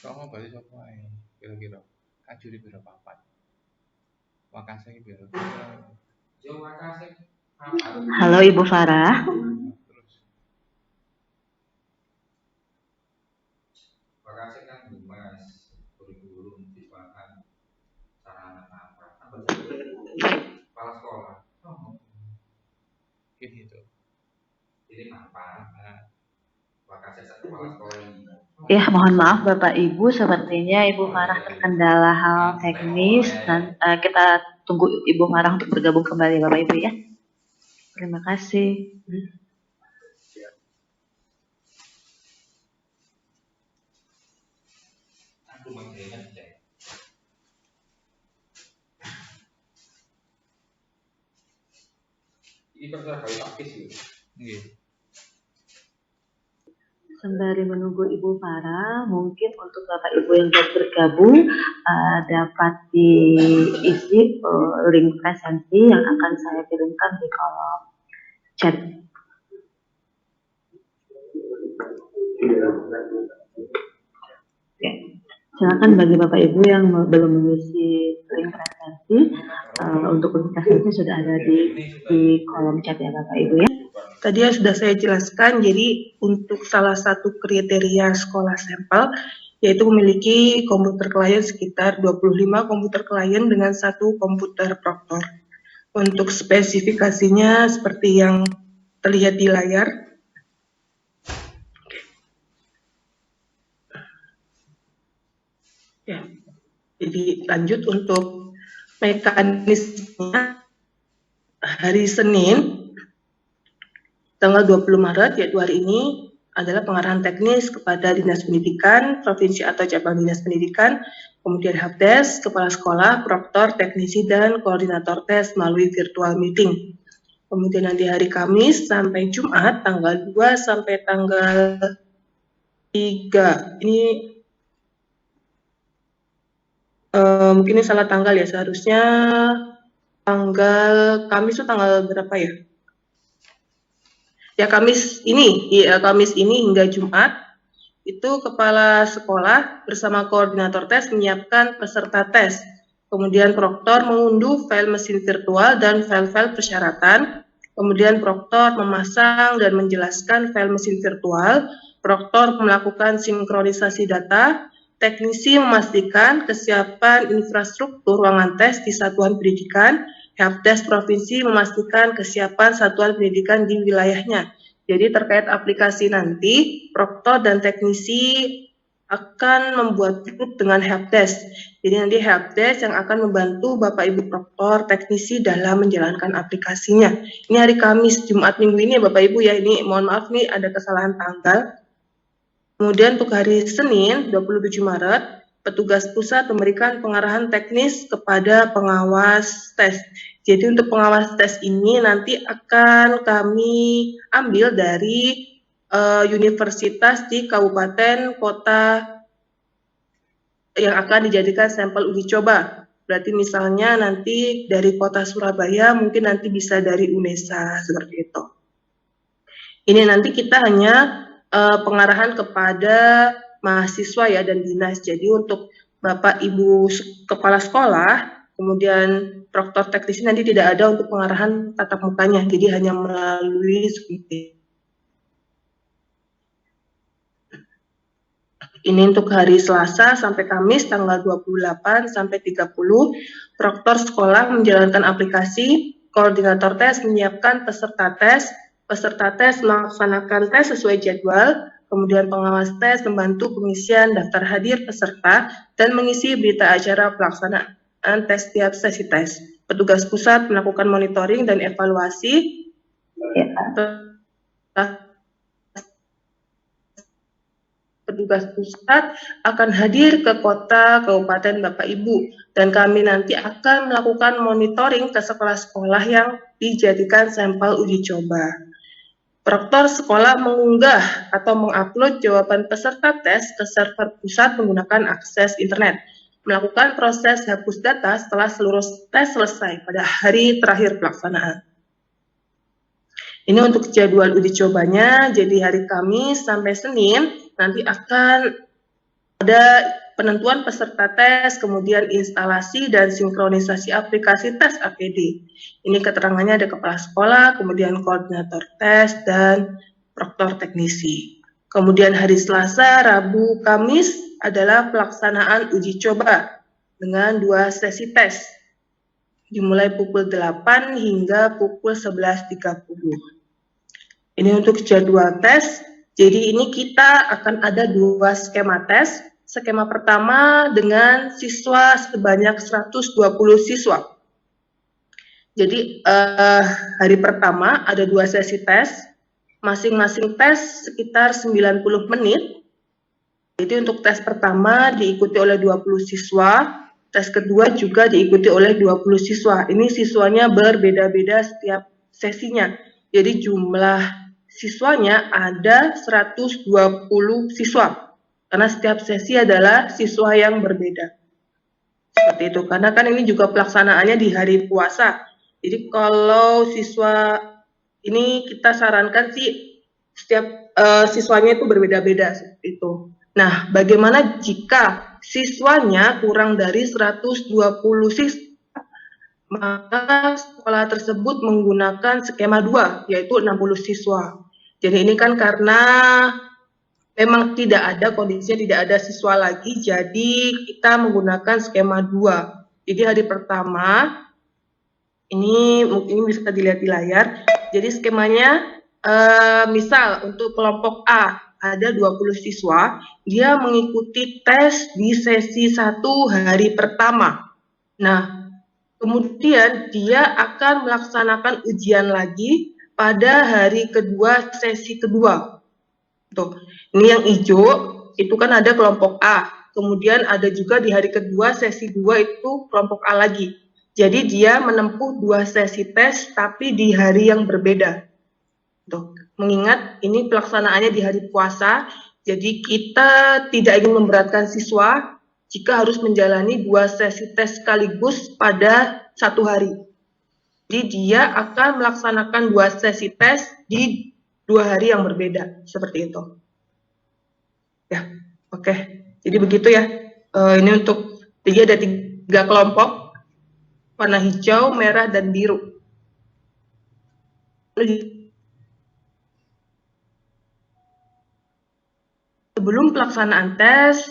Songo berarti sapa ae? Kira-kira kajuri piro papat. Wakase piro? Yo wakase papat. Halo Ibu Farah. Terus wakase kan Mas kurikulum siswakan sarana apa? Apa kepala sekolah. Oh. Gitu. Ini apa? Wakase kepala sekolah ini. Ya, mohon maaf Bapak Ibu, sepertinya Ibu Farah terkendala hal teknis dan kita tunggu Ibu Farah untuk bergabung kembali Bapak Ibu ya. Terima kasih. Aku mengingat cek. Ini terserah kali takis ya. Nggih. Sembari menunggu Ibu Farah, mungkin untuk Bapak Ibu yang baru bergabung dapat diisi link presensi yang akan saya kirimkan di kolom chat. Oke. Silakan bagi Bapak Ibu yang belum mengisi link presensi, untuk link presensi sudah ada di kolom chat ya Bapak Ibu ya. Tadi ya sudah saya jelaskan, jadi untuk salah satu kriteria sekolah sampel yaitu memiliki komputer klien sekitar 25 komputer klien dengan 1 komputer proktor. Untuk spesifikasinya seperti yang terlihat di layar. Ya, jadi lanjut untuk mekanismenya hari Senin tanggal 20 Maret yaitu hari ini adalah pengarahan teknis kepada Dinas Pendidikan Provinsi atau Cabang Dinas Pendidikan, kemudian helpdesk, kepala sekolah, proktor, teknisi, dan koordinator tes melalui virtual meeting. Kemudian nanti hari Kamis sampai Jumat tanggal 2 sampai tanggal 3. Ini mungkin ini salah tanggal ya, seharusnya tanggal Kamis itu tanggal berapa ya? Ya Kamis ini hingga Jumat itu kepala sekolah bersama koordinator tes menyiapkan peserta tes. Kemudian proktor mengunduh file mesin virtual dan file-file persyaratan. Kemudian proktor memasang dan menjelaskan file mesin virtual. Proktor melakukan sinkronisasi data. Teknisi memastikan kesiapan infrastruktur ruangan tes di satuan pendidikan. Helpdesk Provinsi memastikan kesiapan satuan pendidikan di wilayahnya. Jadi terkait aplikasi nanti, proktor dan teknisi akan membuat grup dengan helpdesk. Jadi nanti helpdesk yang akan membantu Bapak Ibu proktor, teknisi dalam menjalankan aplikasinya. Ini hari Kamis, Jumat minggu ini ya Bapak Ibu ya. Ini mohon maaf nih ada kesalahan tanggal. Kemudian untuk hari Senin 27 Maret, petugas pusat memberikan pengarahan teknis kepada pengawas tes. Jadi untuk pengawas tes ini nanti akan kami ambil dari universitas di kabupaten kota yang akan dijadikan sampel uji coba. Berarti misalnya nanti dari kota Surabaya, mungkin nanti bisa dari UNESA, seperti itu. Ini nanti kita hanya pengarahan kepada mahasiswa ya dan dinas. Jadi untuk Bapak Ibu kepala sekolah, kemudian proktor teknisi nanti tidak ada untuk pengarahan tatap mukanya, jadi hanya melalui Zoom. Ini untuk hari Selasa sampai Kamis tanggal 28 sampai 30, proktor sekolah menjalankan aplikasi, koordinator tes menyiapkan peserta tes melaksanakan tes sesuai jadwal, kemudian pengawas tes membantu pengisian daftar hadir peserta dan mengisi berita acara pelaksanaan tes tiap sesi tes. Petugas pusat melakukan monitoring dan evaluasi. Petugas pusat akan hadir ke kota, kabupaten Bapak Ibu, dan kami nanti akan melakukan monitoring ke sekolah-sekolah yang dijadikan sampel uji coba. Proktor sekolah mengunggah atau mengupload jawaban peserta tes ke server pusat menggunakan akses internet. Melakukan proses hapus data setelah seluruh tes selesai pada hari terakhir pelaksanaan. Ini untuk jadwal uji cobanya, jadi hari Kamis sampai Senin nanti akan Ada penentuan peserta tes, kemudian instalasi dan sinkronisasi aplikasi tes APD. Ini keterangannya ada kepala sekolah, kemudian koordinator tes, dan proktor teknisi. Kemudian hari Selasa, Rabu, Kamis adalah pelaksanaan uji coba dengan 2 sesi tes, dimulai pukul 8 hingga pukul 11.30. Ini untuk jadwal tes. Jadi ini kita akan ada 2 skema tes. Skema pertama dengan siswa sebanyak 120 siswa. Jadi hari pertama ada 2 sesi tes. Masing-masing tes sekitar 90 menit. Jadi untuk tes pertama diikuti oleh 20 siswa. Tes kedua juga diikuti oleh 20 siswa. Ini siswanya berbeda-beda setiap sesinya. Jadi jumlah siswanya ada 120 siswa. Karena setiap sesi adalah siswa yang berbeda. Seperti itu. Karena kan ini juga pelaksanaannya di hari puasa. Jadi kalau siswa ini kita sarankan sih setiap siswanya itu berbeda-beda seperti itu. Nah, bagaimana jika siswanya kurang dari 120 siswa? Maka sekolah tersebut menggunakan skema 2, yaitu 60 siswa. Jadi ini kan karena memang tidak ada kondisinya, tidak ada siswa lagi, jadi kita menggunakan skema 2. Jadi hari pertama, ini mungkin bisa dilihat di layar, jadi skemanya misal untuk kelompok A ada 20 siswa, dia mengikuti tes di sesi 1 hari pertama. Nah, kemudian dia akan melaksanakan ujian lagi pada hari kedua, sesi kedua. Tuh, ini yang hijau, itu kan ada kelompok A. Kemudian ada juga di hari kedua, sesi 2 itu kelompok A lagi. Jadi dia menempuh 2 sesi tes, tapi di hari yang berbeda. Tuh, mengingat ini pelaksanaannya di hari puasa, jadi kita tidak ingin memberatkan siswa jika harus menjalani 2 sesi tes sekaligus pada 1 hari. Jadi dia akan melaksanakan 2 sesi tes di 2 hari yang berbeda, seperti itu. Ya, oke. Jadi begitu ya. Ini untuk ada 3 kelompok, warna hijau, merah, dan biru. Sebelum pelaksanaan tes,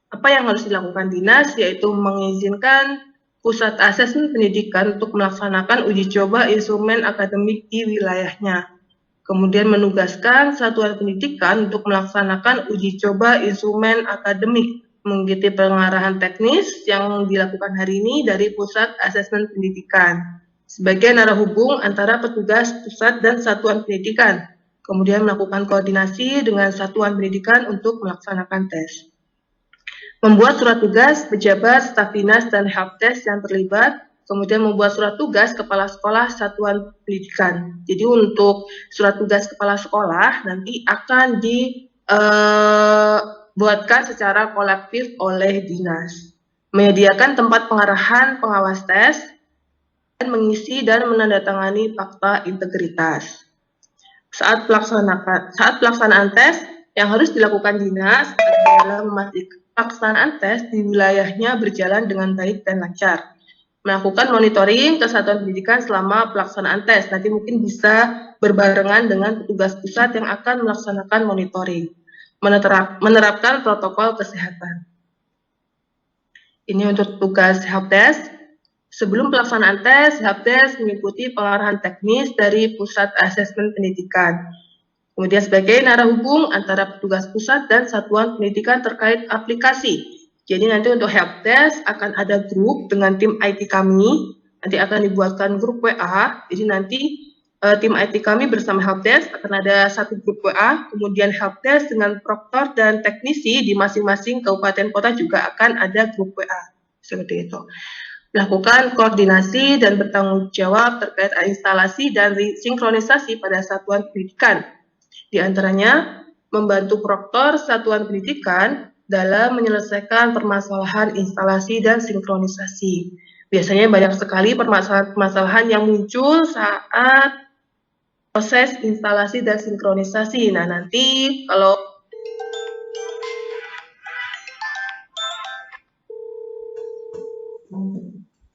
apa yang harus dilakukan dinas, yaitu mengizinkan pusat asesmen pendidikan untuk melaksanakan uji coba instrumen akademik di wilayahnya. Kemudian menugaskan satuan pendidikan untuk melaksanakan uji coba instrumen akademik, mengikuti pengarahan teknis yang dilakukan hari ini dari pusat asesmen pendidikan sebagai narah hubung antara petugas pusat dan satuan pendidikan. Kemudian melakukan koordinasi dengan satuan pendidikan untuk melaksanakan tes. Membuat surat tugas pejabat, staf dinas, dan helpdesk yang terlibat, kemudian membuat surat tugas kepala sekolah satuan pendidikan. Jadi untuk surat tugas kepala sekolah nanti akan dibuatkan secara kolektif oleh dinas. Menyediakan tempat pengarahan pengawas tes, dan mengisi dan menandatangani fakta integritas. Saat pelaksanaan tes, yang harus dilakukan dinas adalah memastikan pelaksanaan tes di wilayahnya berjalan dengan baik dan lancar. Melakukan monitoring ke satuan pendidikan selama pelaksanaan tes. Nanti mungkin bisa berbarengan dengan petugas pusat yang akan melaksanakan monitoring. Menerapkan protokol kesehatan. Ini untuk tugas helpdesk. Sebelum pelaksanaan tes, helpdesk mengikuti pengarahan teknis dari pusat asesmen pendidikan. Kemudian sebagai narah hubung antara petugas pusat dan satuan pendidikan terkait aplikasi. Jadi nanti untuk helpdesk akan ada grup dengan tim IT kami. Nanti akan dibuatkan grup WA. Jadi nanti tim IT kami bersama helpdesk akan ada satu grup WA. Kemudian helpdesk dengan proktor dan teknisi di masing-masing kabupaten kota juga akan ada grup WA. Seperti itu. Melakukan koordinasi dan bertanggung jawab terkait instalasi dan sinkronisasi pada satuan pendidikan. Di antaranya, membantu proktor satuan pendidikan dalam menyelesaikan permasalahan instalasi dan sinkronisasi. Biasanya banyak sekali permasalahan yang muncul saat proses instalasi dan sinkronisasi. Nah, nanti kalau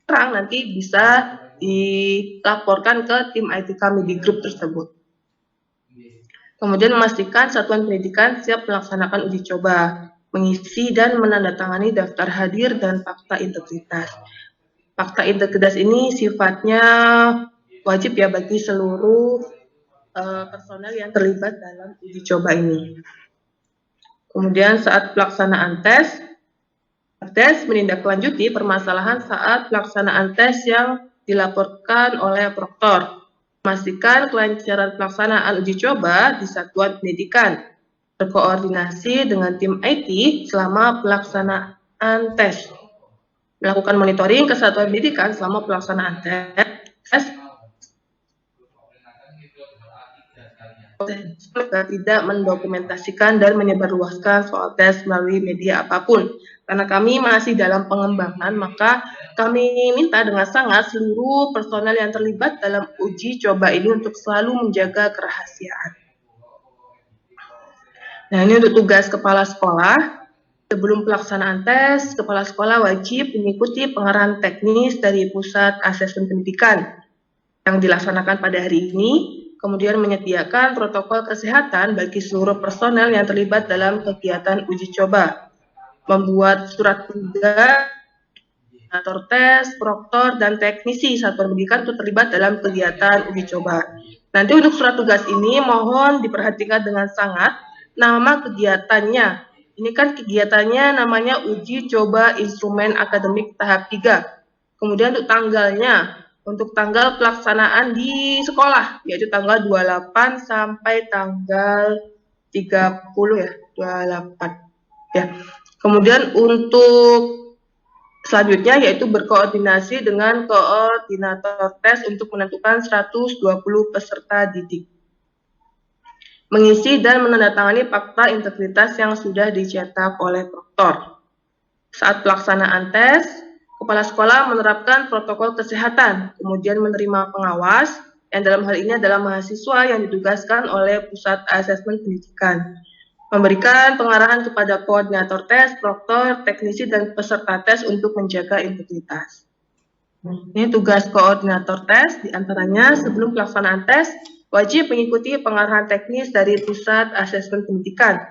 nanti bisa dilaporkan ke tim IT kami di grup tersebut. Kemudian memastikan satuan pendidikan siap melaksanakan uji coba, mengisi dan menandatangani daftar hadir dan fakta integritas. Fakta integritas ini sifatnya wajib ya bagi seluruh personel yang terlibat dalam uji coba ini. Kemudian saat pelaksanaan tes menindaklanjuti permasalahan saat pelaksanaan tes yang dilaporkan oleh proktor. Memastikan kelancaran pelaksanaan uji coba di satuan pendidikan. Berkoordinasi dengan tim IT selama pelaksanaan tes. Melakukan monitoring ke satuan pendidikan selama pelaksanaan tes. Tidak mendokumentasikan dan menyebarluaskan soal tes melalui media apapun. Karena kami masih dalam pengembangan, maka kami minta dengan sangat seluruh personel yang terlibat dalam uji coba ini untuk selalu menjaga kerahasiaan. Nah, ini untuk tugas kepala sekolah. Sebelum pelaksanaan tes, kepala sekolah wajib mengikuti pengarahan teknis dari Pusat Asesmen Pendidikan yang dilaksanakan pada hari ini, kemudian menyediakan protokol kesehatan bagi seluruh personel yang terlibat dalam kegiatan uji coba, membuat surat tugas, koordinator tes, proktor, dan teknisi satuan pendidikan untuk terlibat dalam kegiatan uji coba. Nanti untuk surat tugas ini mohon diperhatikan dengan sangat nama kegiatannya. Ini kan kegiatannya namanya uji coba instrumen akademik tahap 3. Kemudian untuk tanggalnya, untuk tanggal pelaksanaan di sekolah, yaitu tanggal 28 sampai tanggal 30 ya, 28 ya. Kemudian untuk selanjutnya yaitu berkoordinasi dengan koordinator tes untuk menentukan 120 peserta didik. Mengisi dan menandatangani fakta integritas yang sudah dicetak oleh proktor. Saat pelaksanaan tes, kepala sekolah menerapkan protokol kesehatan, kemudian menerima pengawas, yang dalam hal ini adalah mahasiswa yang ditugaskan oleh Pusat Asesmen Pendidikan. Memberikan pengarahan kepada koordinator tes, proktor, teknisi, dan peserta tes untuk menjaga integritas. Ini tugas koordinator tes, diantaranya sebelum pelaksanaan tes, wajib mengikuti pengarahan teknis dari Pusat Asesmen Pendidikan,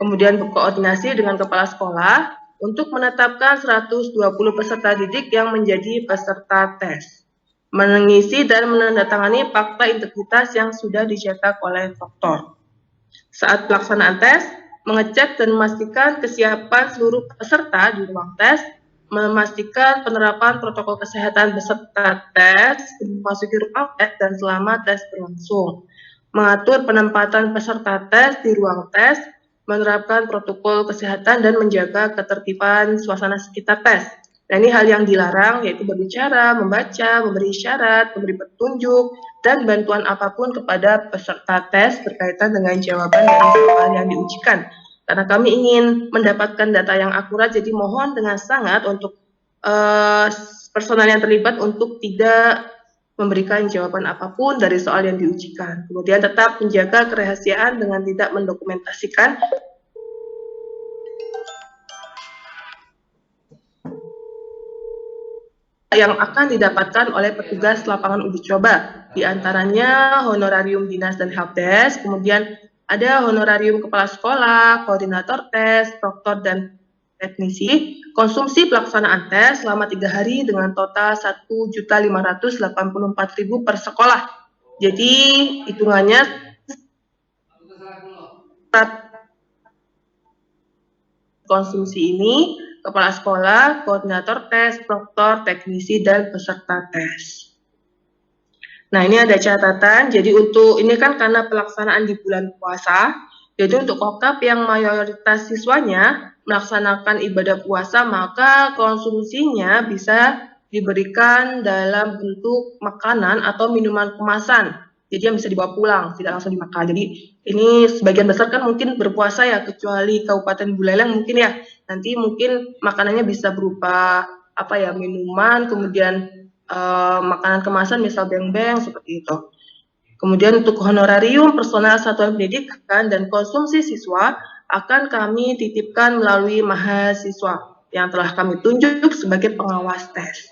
kemudian berkoordinasi dengan kepala sekolah untuk menetapkan 120 peserta didik yang menjadi peserta tes, mengisi dan menandatangani fakta integritas yang sudah dicetak oleh proktor. Saat pelaksanaan tes, mengecek dan memastikan kesiapan seluruh peserta di ruang tes, memastikan penerapan protokol kesehatan peserta tes, memasuki ruang tes dan selama tes berlangsung, mengatur penempatan peserta tes di ruang tes, menerapkan protokol kesehatan dan menjaga ketertiban suasana sekitar tes. Nah, ini hal yang dilarang, yaitu berbicara, membaca, memberi isyarat, memberi petunjuk, dan bantuan apapun kepada peserta tes berkaitan dengan jawaban dari soal yang diujikan. Karena kami ingin mendapatkan data yang akurat, jadi mohon dengan sangat untuk personal yang terlibat untuk tidak memberikan jawaban apapun dari soal yang diujikan. Kemudian tetap menjaga kerahasiaan dengan tidak mendokumentasikan yang akan didapatkan oleh petugas lapangan uji coba, diantaranya honorarium dinas dan helpdesk, kemudian ada honorarium kepala sekolah, koordinator tes, proktor, dan teknisi, konsumsi pelaksanaan tes selama 3 hari dengan total 1.584.000 per sekolah. Jadi hitungannya konsumsi ini kepala sekolah, koordinator tes, proktor, teknisi, dan peserta tes. Nah, ini ada catatan. Jadi untuk ini kan karena pelaksanaan di bulan puasa, jadi untuk kokap yang mayoritas siswanya melaksanakan ibadah puasa, maka konsumsinya bisa diberikan dalam bentuk makanan atau minuman kemasan. Jadi yang bisa dibawa pulang, tidak langsung dimakan. Jadi ini sebagian besar kan mungkin berpuasa ya, kecuali Kabupaten Buleleng mungkin ya. Nanti mungkin makanannya bisa berupa apa ya, minuman, kemudian makanan kemasan misal beng-beng seperti itu. Kemudian untuk honorarium personel satuan pendidikan dan konsumsi siswa akan kami titipkan melalui mahasiswa. yang telah kami tunjuk sebagai pengawas tes.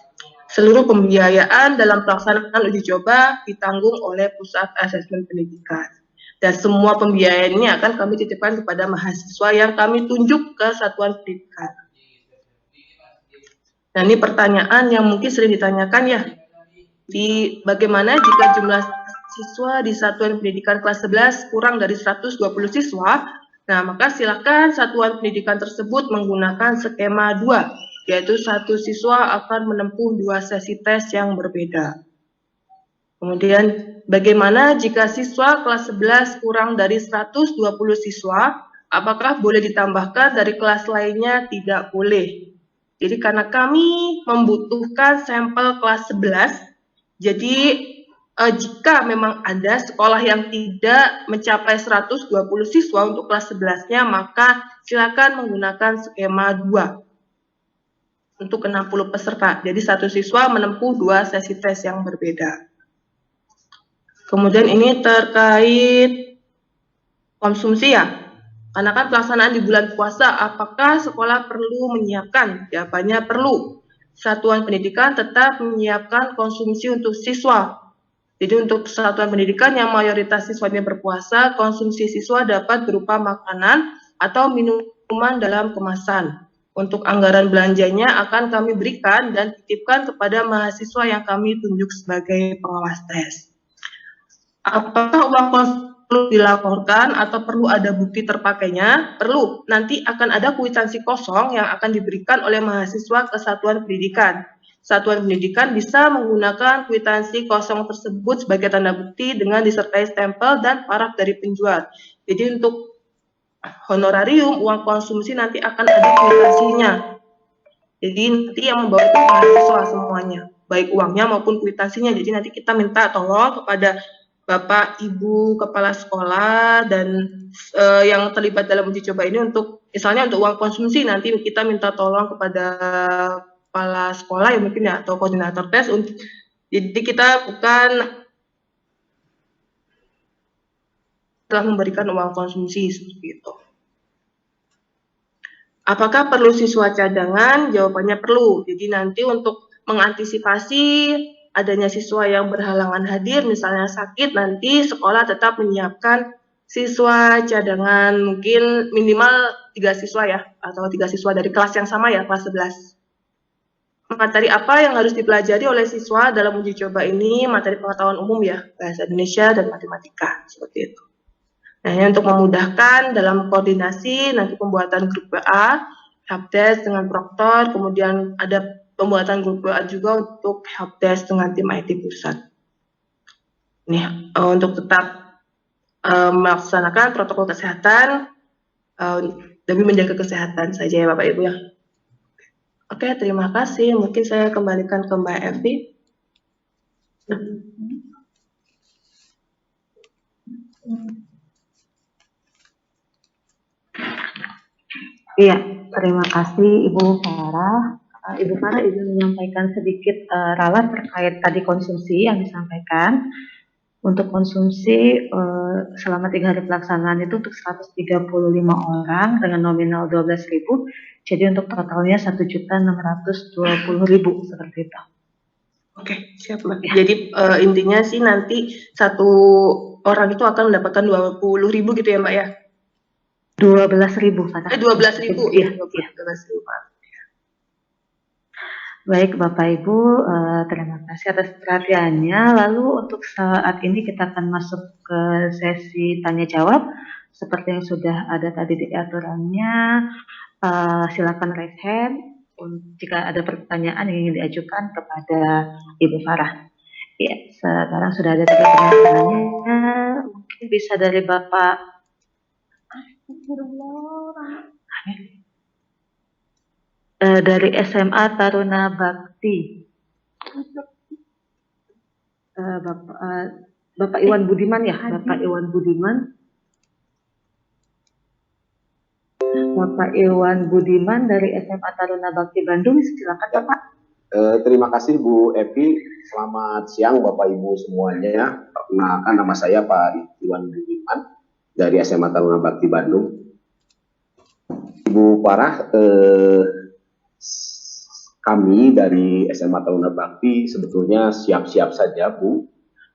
Seluruh pembiayaan dalam pelaksanaan uji coba ditanggung oleh Pusat Asesmen Pendidikan. Dan semua pembiayaan ini akan kami titipkan kepada mahasiswa yang kami tunjuk ke satuan pendidikan. Nah, ini pertanyaan yang mungkin sering ditanyakan ya. Bagaimana jika jumlah siswa di satuan pendidikan kelas 11 kurang dari 120 siswa? Nah, maka silakan satuan pendidikan tersebut menggunakan skema 2, yaitu satu siswa akan menempuh 2 sesi tes yang berbeda. Kemudian, bagaimana jika siswa kelas 11 kurang dari 120 siswa? Apakah boleh ditambahkan dari kelas lainnya? Tidak boleh. Jadi karena kami membutuhkan sampel kelas 11, jadi jika memang ada sekolah yang tidak mencapai 120 siswa untuk kelas 11-nya, maka silakan menggunakan skema 2 untuk 60 peserta. Jadi satu siswa menempuh 2 sesi tes yang berbeda. Kemudian ini terkait konsumsi ya. Karena kan pelaksanaan di bulan puasa, apakah sekolah perlu menyiapkan? Jawabannya perlu. Satuan pendidikan tetap menyiapkan konsumsi untuk siswa. Jadi untuk satuan pendidikan yang mayoritas siswanya berpuasa, konsumsi siswa dapat berupa makanan atau minuman dalam kemasan. Untuk anggaran belanjanya akan kami berikan dan titipkan kepada mahasiswa yang kami tunjuk sebagai pengawas tes. Apakah uang perlu dilaporkan atau perlu ada bukti terpakainya? Perlu. Nanti akan ada kwitansi kosong yang akan diberikan oleh mahasiswa ke satuan pendidikan. Satuan pendidikan bisa menggunakan kwitansi kosong tersebut sebagai tanda bukti dengan disertai stempel dan paraf dari penjual. Jadi untuk honorarium, uang konsumsi nanti akan ada kwitansinya. Jadi nanti yang membawa itu mahasiswa semuanya, baik uangnya maupun kwitansinya. Jadi nanti kita minta tolong kepada Bapak, Ibu, Kepala Sekolah, dan yang terlibat dalam uji coba ini untuk, misalnya untuk uang konsumsi, nanti kita minta tolong kepada Kepala Sekolah ya mungkin ya, atau koordinator tes. Jadi kita bukan telah memberikan uang konsumsi seperti itu. Apakah perlu siswa cadangan? Jawabannya perlu. Jadi nanti untuk mengantisipasi adanya siswa yang berhalangan hadir, misalnya sakit, nanti sekolah tetap menyiapkan siswa cadangan, mungkin minimal 3 siswa ya, atau 3 siswa dari kelas yang sama ya, kelas 11. Materi apa yang harus dipelajari oleh siswa dalam uji coba ini? Materi pengetahuan umum ya, bahasa Indonesia dan matematika, seperti itu. Nah, ini untuk memudahkan dalam koordinasi, nanti pembuatan grup WA, helpdesk dengan proktor, kemudian ada pembuatan grup WA juga untuk helpdesk dengan tim IT pusat. Ini untuk tetap melaksanakan protokol kesehatan demi menjaga kesehatan saja ya Bapak Ibu ya. Oke, terima kasih. Mungkin saya kembalikan ke Mbak Evi. Iya, terima kasih Ibu Farah. Ibu Farah izin menyampaikan sedikit ralat terkait tadi konsumsi yang disampaikan. Untuk konsumsi selama 3 hari pelaksanaan itu untuk 135 orang dengan nominal 12.000. Jadi untuk totalnya 1.620.000 seperti itu. Oke, siap Mbak. Ya. Jadi intinya sih nanti satu orang itu akan mendapatkan 20.000 gitu ya Mbak ya? 12.000 Farah. 12.000. Iya, 12.000. Baik Bapak Ibu, terima kasih atas perhatiannya. Lalu untuk saat ini kita akan masuk ke sesi tanya jawab. Seperti yang sudah ada tadi di aturannya, silakan raise hand jika ada pertanyaan yang ingin diajukan kepada Ibu Farah. Ya, sekarang sudah ada 3 pertanyaannya. Mungkin bisa dari Bapak dari SMA Taruna Bakti. Bapak Iwan Budiman ya, Bapak Iwan Budiman. Bapak Iwan Budiman dari SMA Taruna Bakti Bandung, silakan Bapak. Terima kasih Bu Evi. Selamat siang Bapak Ibu semuanya. Perkenalkan nama saya Pak Iwan Budiman dari SMA Taruna Bakti Bandung. Ibu Farah, kami dari SMA Taruna Bakti sebetulnya siap-siap saja, Bu.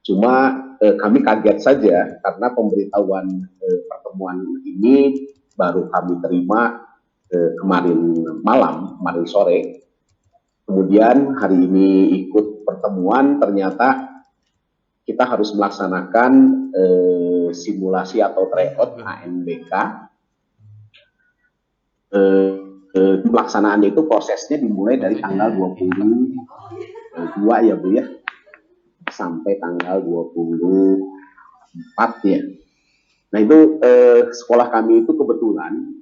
Cuma kami kaget saja karena pemberitahuan pertemuan ini baru kami terima kemarin malam, kemarin sore. Kemudian hari ini ikut pertemuan, ternyata kita harus melaksanakan simulasi atau tryout ANBK. Pelaksanaannya itu prosesnya dimulai dari tanggal 22 ya Bu ya, sampai tanggal 24 ya. Nah itu sekolah kami itu kebetulan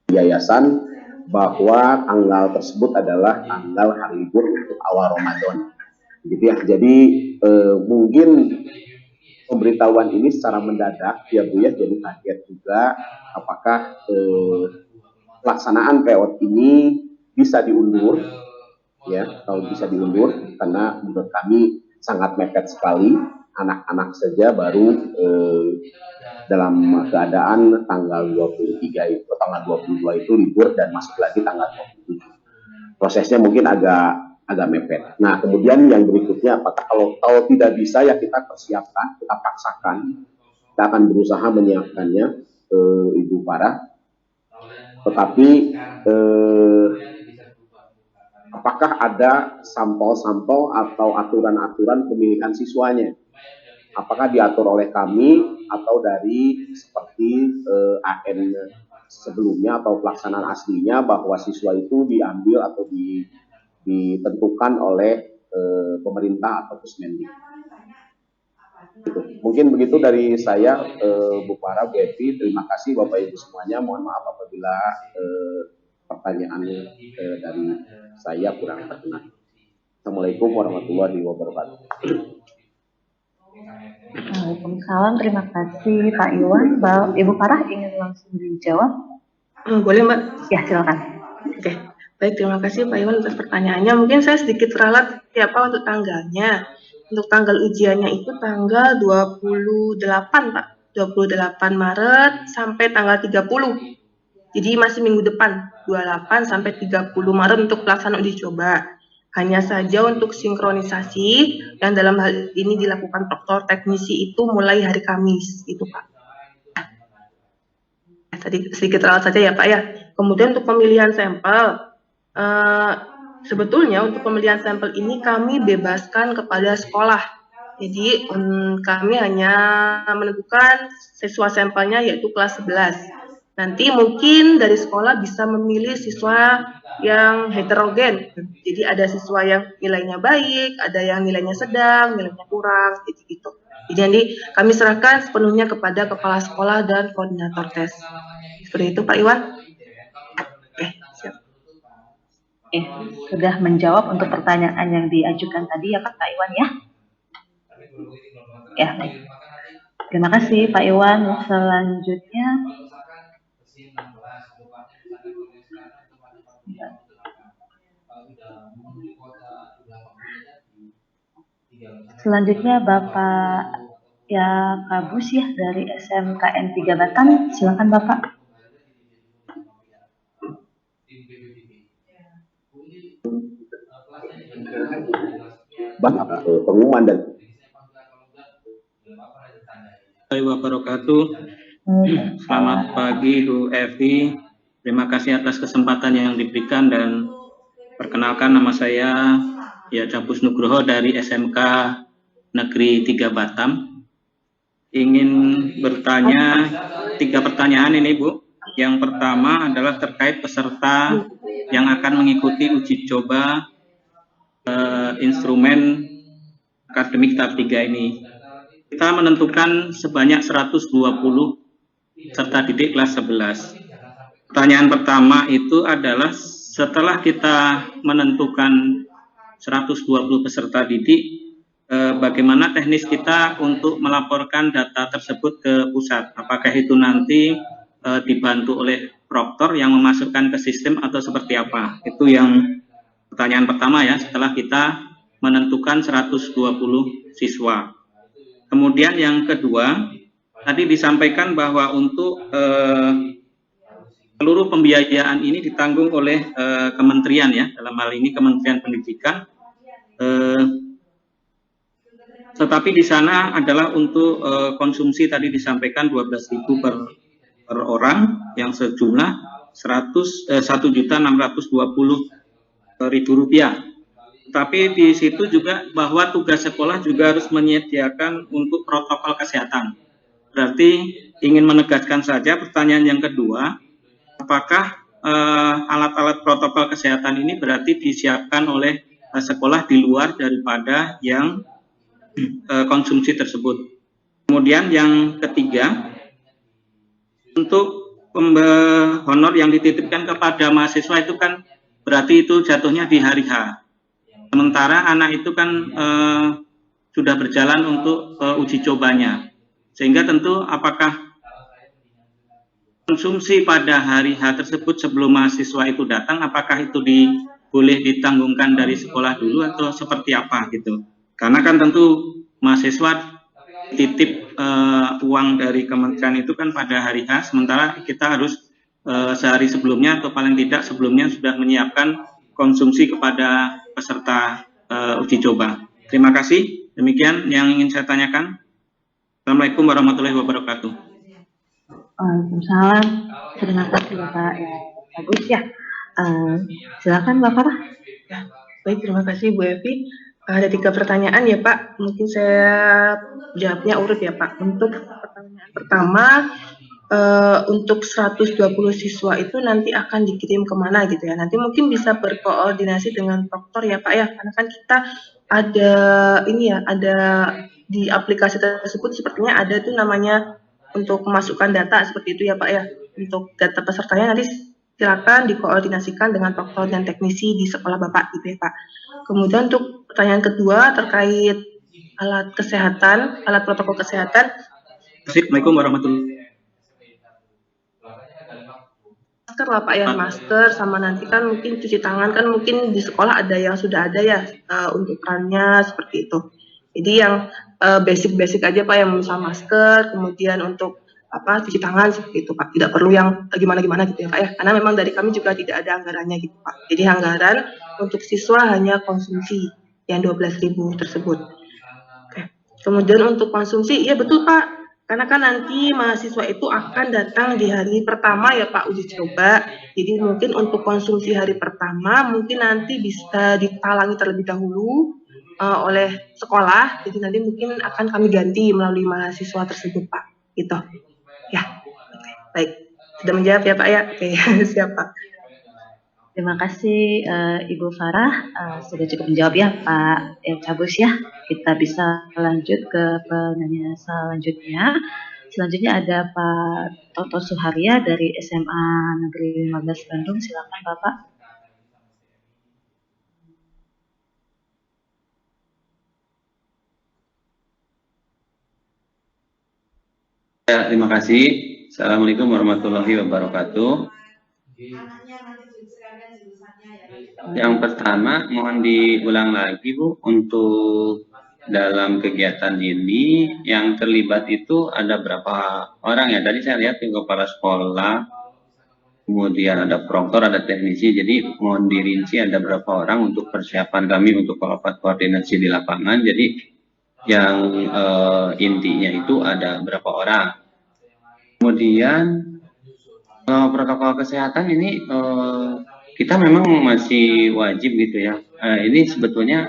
yayasan bahwa tanggal tersebut adalah tanggal hari libur untuk awal Ramadan, gitu ya. Jadi mungkin pemberitahuan ini secara mendadak ya Bu ya, jadi kaget juga apakah pelaksanaan tryout ini bisa diundur ya, kalau bisa diundur karena menurut kami sangat mepet sekali, anak-anak saja baru dalam keadaan tanggal 23 itu, tanggal 22 itu libur dan masuk lagi tanggal 27. Prosesnya mungkin agak mepet. Nah, kemudian yang berikutnya, apakah kalau tidak bisa ya kita persiapkan, kita paksakan, kita akan berusaha menyiapkannya, Ibu Farah. Tetapi apakah ada sampel-sampel atau aturan-aturan pemilihan siswanya? Apakah diatur oleh kami atau dari seperti AN sebelumnya atau pelaksanaan aslinya bahwa siswa itu diambil atau ditentukan oleh pemerintah atau Pusmendik. Gitu. Mungkin begitu dari saya, Bu Farah, Bu Evi. Terima kasih Bapak Ibu semuanya. Mohon maaf apabila pertanyaan dari saya kurang berkenan. Assalamualaikum warahmatullahi wabarakatuh. Waalaikumsalam, terima kasih Pak Iwan. Ibu Farah ingin langsung dijawab? Boleh Mbak? Ya, silakan. Oke, baik, terima kasih Pak Iwan atas pertanyaannya. Mungkin saya sedikit ralat siapa untuk tanggalnya. Untuk tanggal ujiannya itu tanggal 28 Pak, 28 Maret sampai tanggal 30. Jadi masih minggu depan, 28 sampai 30 Maret untuk pelaksanaan uji coba. Hanya saja untuk sinkronisasi yang dalam hal ini dilakukan proktor teknisi itu mulai hari Kamis, itu Pak. Tadi sedikit ralat saja ya Pak ya. Kemudian untuk pemilihan sampel, sebetulnya untuk pemilihan sampel ini kami bebaskan kepada sekolah. Jadi kami hanya menentukan siswa sampelnya yaitu kelas 11. Nanti mungkin dari sekolah bisa memilih siswa yang heterogen. Jadi ada siswa yang nilainya baik, ada yang nilainya sedang, nilainya kurang, gitu. Jadi nanti kami serahkan sepenuhnya kepada kepala sekolah dan koordinator tes. Seperti itu Pak Iwan. Oke, siap. Sudah menjawab untuk pertanyaan yang diajukan tadi ya Pak Iwan ya? Ya, baik. Terima kasih Pak Iwan. Selanjutnya Bapak ya Kabus ya dari SMKN 3 Batam. Silakan Bapak. Pengumuman dan wabarakatuh. Selamat pagi Bu Evi. Terima kasih atas kesempatan yang diberikan dan perkenalkan nama saya ya Cabus Nugroho dari SMK Negeri 3 Batam. Ingin bertanya 3 pertanyaan ini Bu. Yang pertama adalah terkait peserta yang akan mengikuti uji coba instrumen akademik tahap 3 ini. Kita menentukan sebanyak 120 peserta didik kelas 11. Pertanyaan pertama itu adalah setelah kita menentukan 120 peserta didik, bagaimana teknis kita untuk melaporkan data tersebut ke pusat? Apakah itu nanti dibantu oleh proktor yang memasukkan ke sistem atau seperti apa? Itu yang pertanyaan pertama ya, setelah kita menentukan 120 siswa. Kemudian yang kedua, tadi disampaikan bahwa untuk seluruh pembiayaan ini ditanggung oleh kementerian ya, dalam hal ini Kementerian Pendidikan. Tetapi di sana adalah untuk konsumsi tadi disampaikan 12.000 per orang yang sejumlah 1.620.000 rupiah. Tapi di situ juga bahwa tugas sekolah juga harus menyediakan untuk protokol kesehatan. Berarti ingin menegaskan saja pertanyaan yang kedua, apakah alat-alat protokol kesehatan ini berarti disiapkan oleh sekolah di luar daripada yang konsumsi tersebut. Kemudian yang ketiga, untuk honor yang dititipkan kepada mahasiswa itu kan berarti itu jatuhnya di hari H. Sementara anak itu kan sudah berjalan untuk uji cobanya. Sehingga tentu apakah konsumsi pada hari H tersebut sebelum mahasiswa itu datang, apakah itu boleh ditanggungkan dari sekolah dulu atau seperti apa gitu. Karena kan tentu mahasiswa titip uang dari kementerian itu kan pada hari H, sementara kita harus sehari sebelumnya atau paling tidak sebelumnya sudah menyiapkan konsumsi kepada peserta uji coba. Terima kasih. Demikian yang ingin saya tanyakan. Assalamualaikum warahmatullahi wabarakatuh. Waalaikumsalam. Terima kasih Bapak. Ya, bagus ya. Silakan Bapak. Ya, baik, terima kasih Bu Evi. Ada 3 pertanyaan ya Pak. Mungkin saya jawabnya urut ya Pak. Untuk pertanyaan pertama, untuk 120 siswa itu nanti akan dikirim kemana gitu ya. Nanti mungkin bisa berkoordinasi dengan proktor ya Pak ya. Karena kan kita ada ada di aplikasi tersebut sepertinya ada tuh namanya untuk memasukkan data seperti itu ya Pak ya. Untuk data pesertanya nanti silakan dikoordinasikan dengan proktor dan teknisi di sekolah Bapak gitu ya Pak. Kemudian untuk pertanyaan kedua terkait alat kesehatan, alat protokol kesehatan. Assalamualaikum warahmatullahi wabarakatuh. Masker lah Pak ya, masker sama nanti kan mungkin cuci tangan kan mungkin di sekolah ada yang sudah ada ya untuk perannya seperti itu. Jadi yang basic-basic aja Pak yang misal masker, kemudian untuk cuci tangan seperti itu Pak. Tidak perlu yang gimana-gimana gitu ya Pak ya. Karena memang dari kami juga tidak ada anggarannya gitu Pak. Jadi anggaran untuk siswa hanya konsumsi yang 12.000 tersebut. Oke. Kemudian untuk konsumsi, ya betul Pak. Karena kan nanti mahasiswa itu akan datang di hari pertama ya Pak uji coba. Jadi mungkin untuk konsumsi hari pertama mungkin nanti bisa ditalangi terlebih dahulu oleh sekolah. Jadi nanti mungkin akan kami ganti melalui mahasiswa tersebut Pak. Gitu. Ya, baik. Sudah menjawab ya Pak ya? Oke, siap Pak. Terima kasih Ibu Farah, sudah cukup menjawab ya Pak Cabus ya. Kita bisa lanjut ke penanya selanjutnya. Selanjutnya ada Pak Toto Suharya dari SMA Negeri 15 Bandung. Silakan Bapak. Ya, terima kasih. Assalamualaikum warahmatullahi wabarakatuh. Yang pertama, mohon diulang lagi Bu, untuk dalam kegiatan ini yang terlibat itu ada berapa orang ya? Tadi saya lihat yang kepala sekolah, kemudian ada proktor, ada teknisi, jadi mohon dirinci ada berapa orang untuk persiapan kami untuk koordinasi di lapangan. Jadi yang intinya itu ada berapa orang. Kemudian protokol kesehatan ini kita memang masih wajib gitu ya. Ini sebetulnya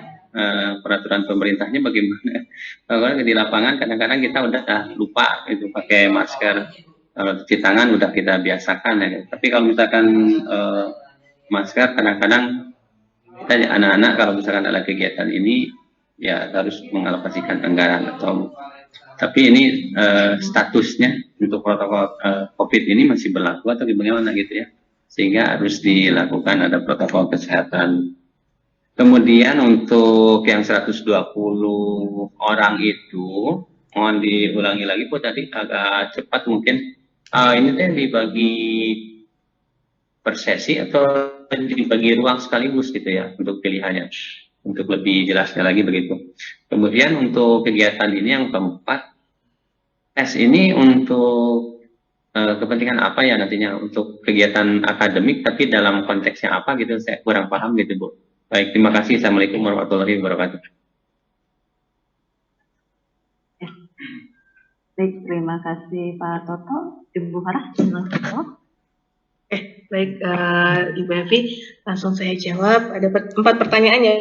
peraturan pemerintahnya bagaimana? Kalau di lapangan kadang-kadang kita udah lupa itu pakai masker. Kalau cuci tangan udah kita biasakan ya. Tapi kalau misalkan masker kadang-kadang kita anak-anak kalau misalkan ada kegiatan ini ya harus mengalokasikan anggaran atau tapi ini statusnya untuk protokol COVID ini masih berlaku atau bagaimana gitu ya, sehingga harus dilakukan ada protokol kesehatan. Kemudian untuk yang 120 orang itu mohon diulangi lagi Bu, tadi agak cepat mungkin. Ini teh dibagi per sesi atau dibagi ruang sekaligus gitu ya untuk pilihannya, untuk lebih jelasnya lagi begitu. Kemudian untuk kegiatan ini yang keempat, tes ini untuk kepentingan apa ya nantinya, untuk kegiatan akademik tapi dalam konteksnya apa gitu, saya kurang paham gitu Bu. Baik, terima kasih. Assalamualaikum warahmatullahi wabarakatuh. Baik, terima kasih Pak Toto. Ibu Farah, silakan jawab. Baik, Ibu Evi, langsung saya jawab. Ada 4 pertanyaannya,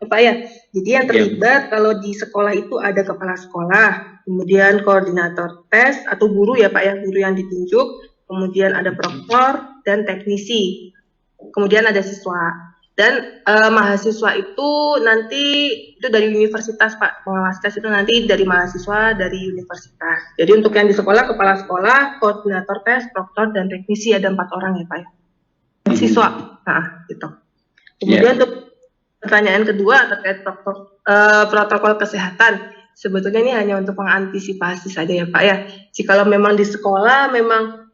Pak ya. Jadi yang terlibat kalau di sekolah itu ada kepala sekolah, kemudian koordinator tes atau guru ya Pak ya, guru yang ditunjuk, kemudian ada proktor dan teknisi, kemudian ada siswa. Dan mahasiswa itu nanti itu dari universitas Pak, pengawas tes itu nanti dari mahasiswa dari universitas. Jadi untuk yang di sekolah, kepala sekolah, koordinator tes, proktor dan teknisi ada 4 orang ya Pak ya. Siswa, nah gitu. Kemudian untuk pertanyaan kedua terkait protokol kesehatan, sebetulnya ini hanya untuk mengantisipasi saja ya Pak ya. Jikalau memang di sekolah memang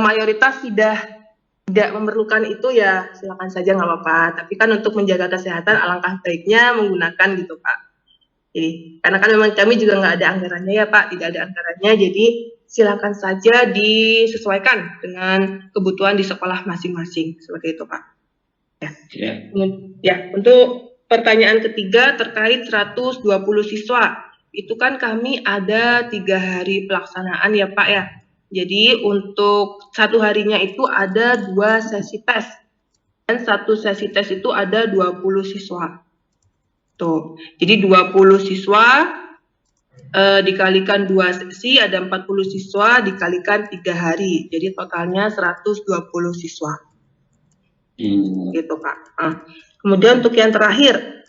mayoritas tidak memerlukan itu ya silakan saja nggak apa-apa. Tapi kan untuk menjaga kesehatan alangkah baiknya menggunakan gitu Pak. Jadi karena kan memang kami juga nggak ada anggarannya ya Pak, tidak ada anggarannya. Jadi silakan saja disesuaikan dengan kebutuhan di sekolah masing-masing seperti itu Pak. Ya, untuk pertanyaan ketiga terkait 120 siswa, itu kan kami ada 3 hari pelaksanaan ya Pak ya. Jadi untuk 1 harinya itu ada 2 sesi tes, dan 1 sesi tes itu ada 20 siswa. Tuh, jadi 20 siswa dikalikan 2 sesi ada 40 siswa dikalikan 3 hari, jadi totalnya 120 siswa. Gitu Pak. Kemudian untuk yang terakhir,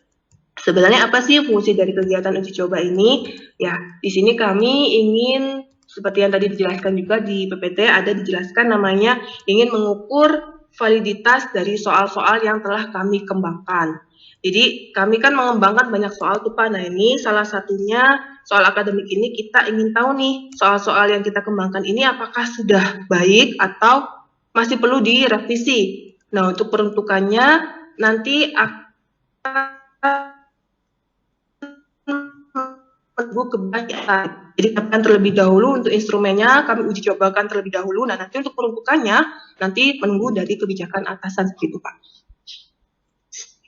sebenarnya apa sih fungsi dari kegiatan uji coba ini? Ya, di sini kami ingin seperti yang tadi dijelaskan juga di PPT ada dijelaskan namanya ingin mengukur validitas dari soal-soal yang telah kami kembangkan. Jadi kami kan mengembangkan banyak soal tuh Pak. Nah ini salah satunya soal akademik ini kita ingin tahu nih soal-soal yang kita kembangkan ini apakah sudah baik atau masih perlu direvisi. Nah untuk peruntukannya nanti akan menunggu kebanyakan. Jadi akan terlebih dahulu untuk instrumennya kami uji cobakan terlebih dahulu. Nah nanti untuk peruntukannya nanti menunggu dari kebijakan atasan seperti itu Pak.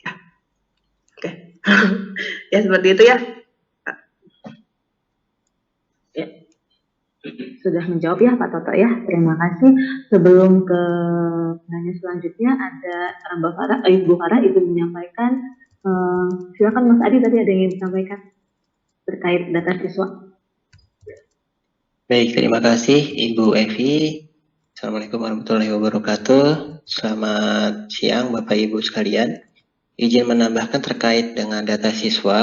Ya. Oke. Ya seperti itu ya. Ya. Sudah menjawab ya Pak Toto ya. Terima kasih. Sebelum ke penanya selanjutnya ada Mbak Farah, Ibu Farah itu menyampaikan. Silakan Mas Adi tadi ada yang ingin disampaikan terkait data siswa. Baik, terima kasih Ibu Evi. Assalamualaikum warahmatullahi wabarakatuh. Selamat siang Bapak Ibu sekalian. Izin menambahkan terkait dengan data siswa.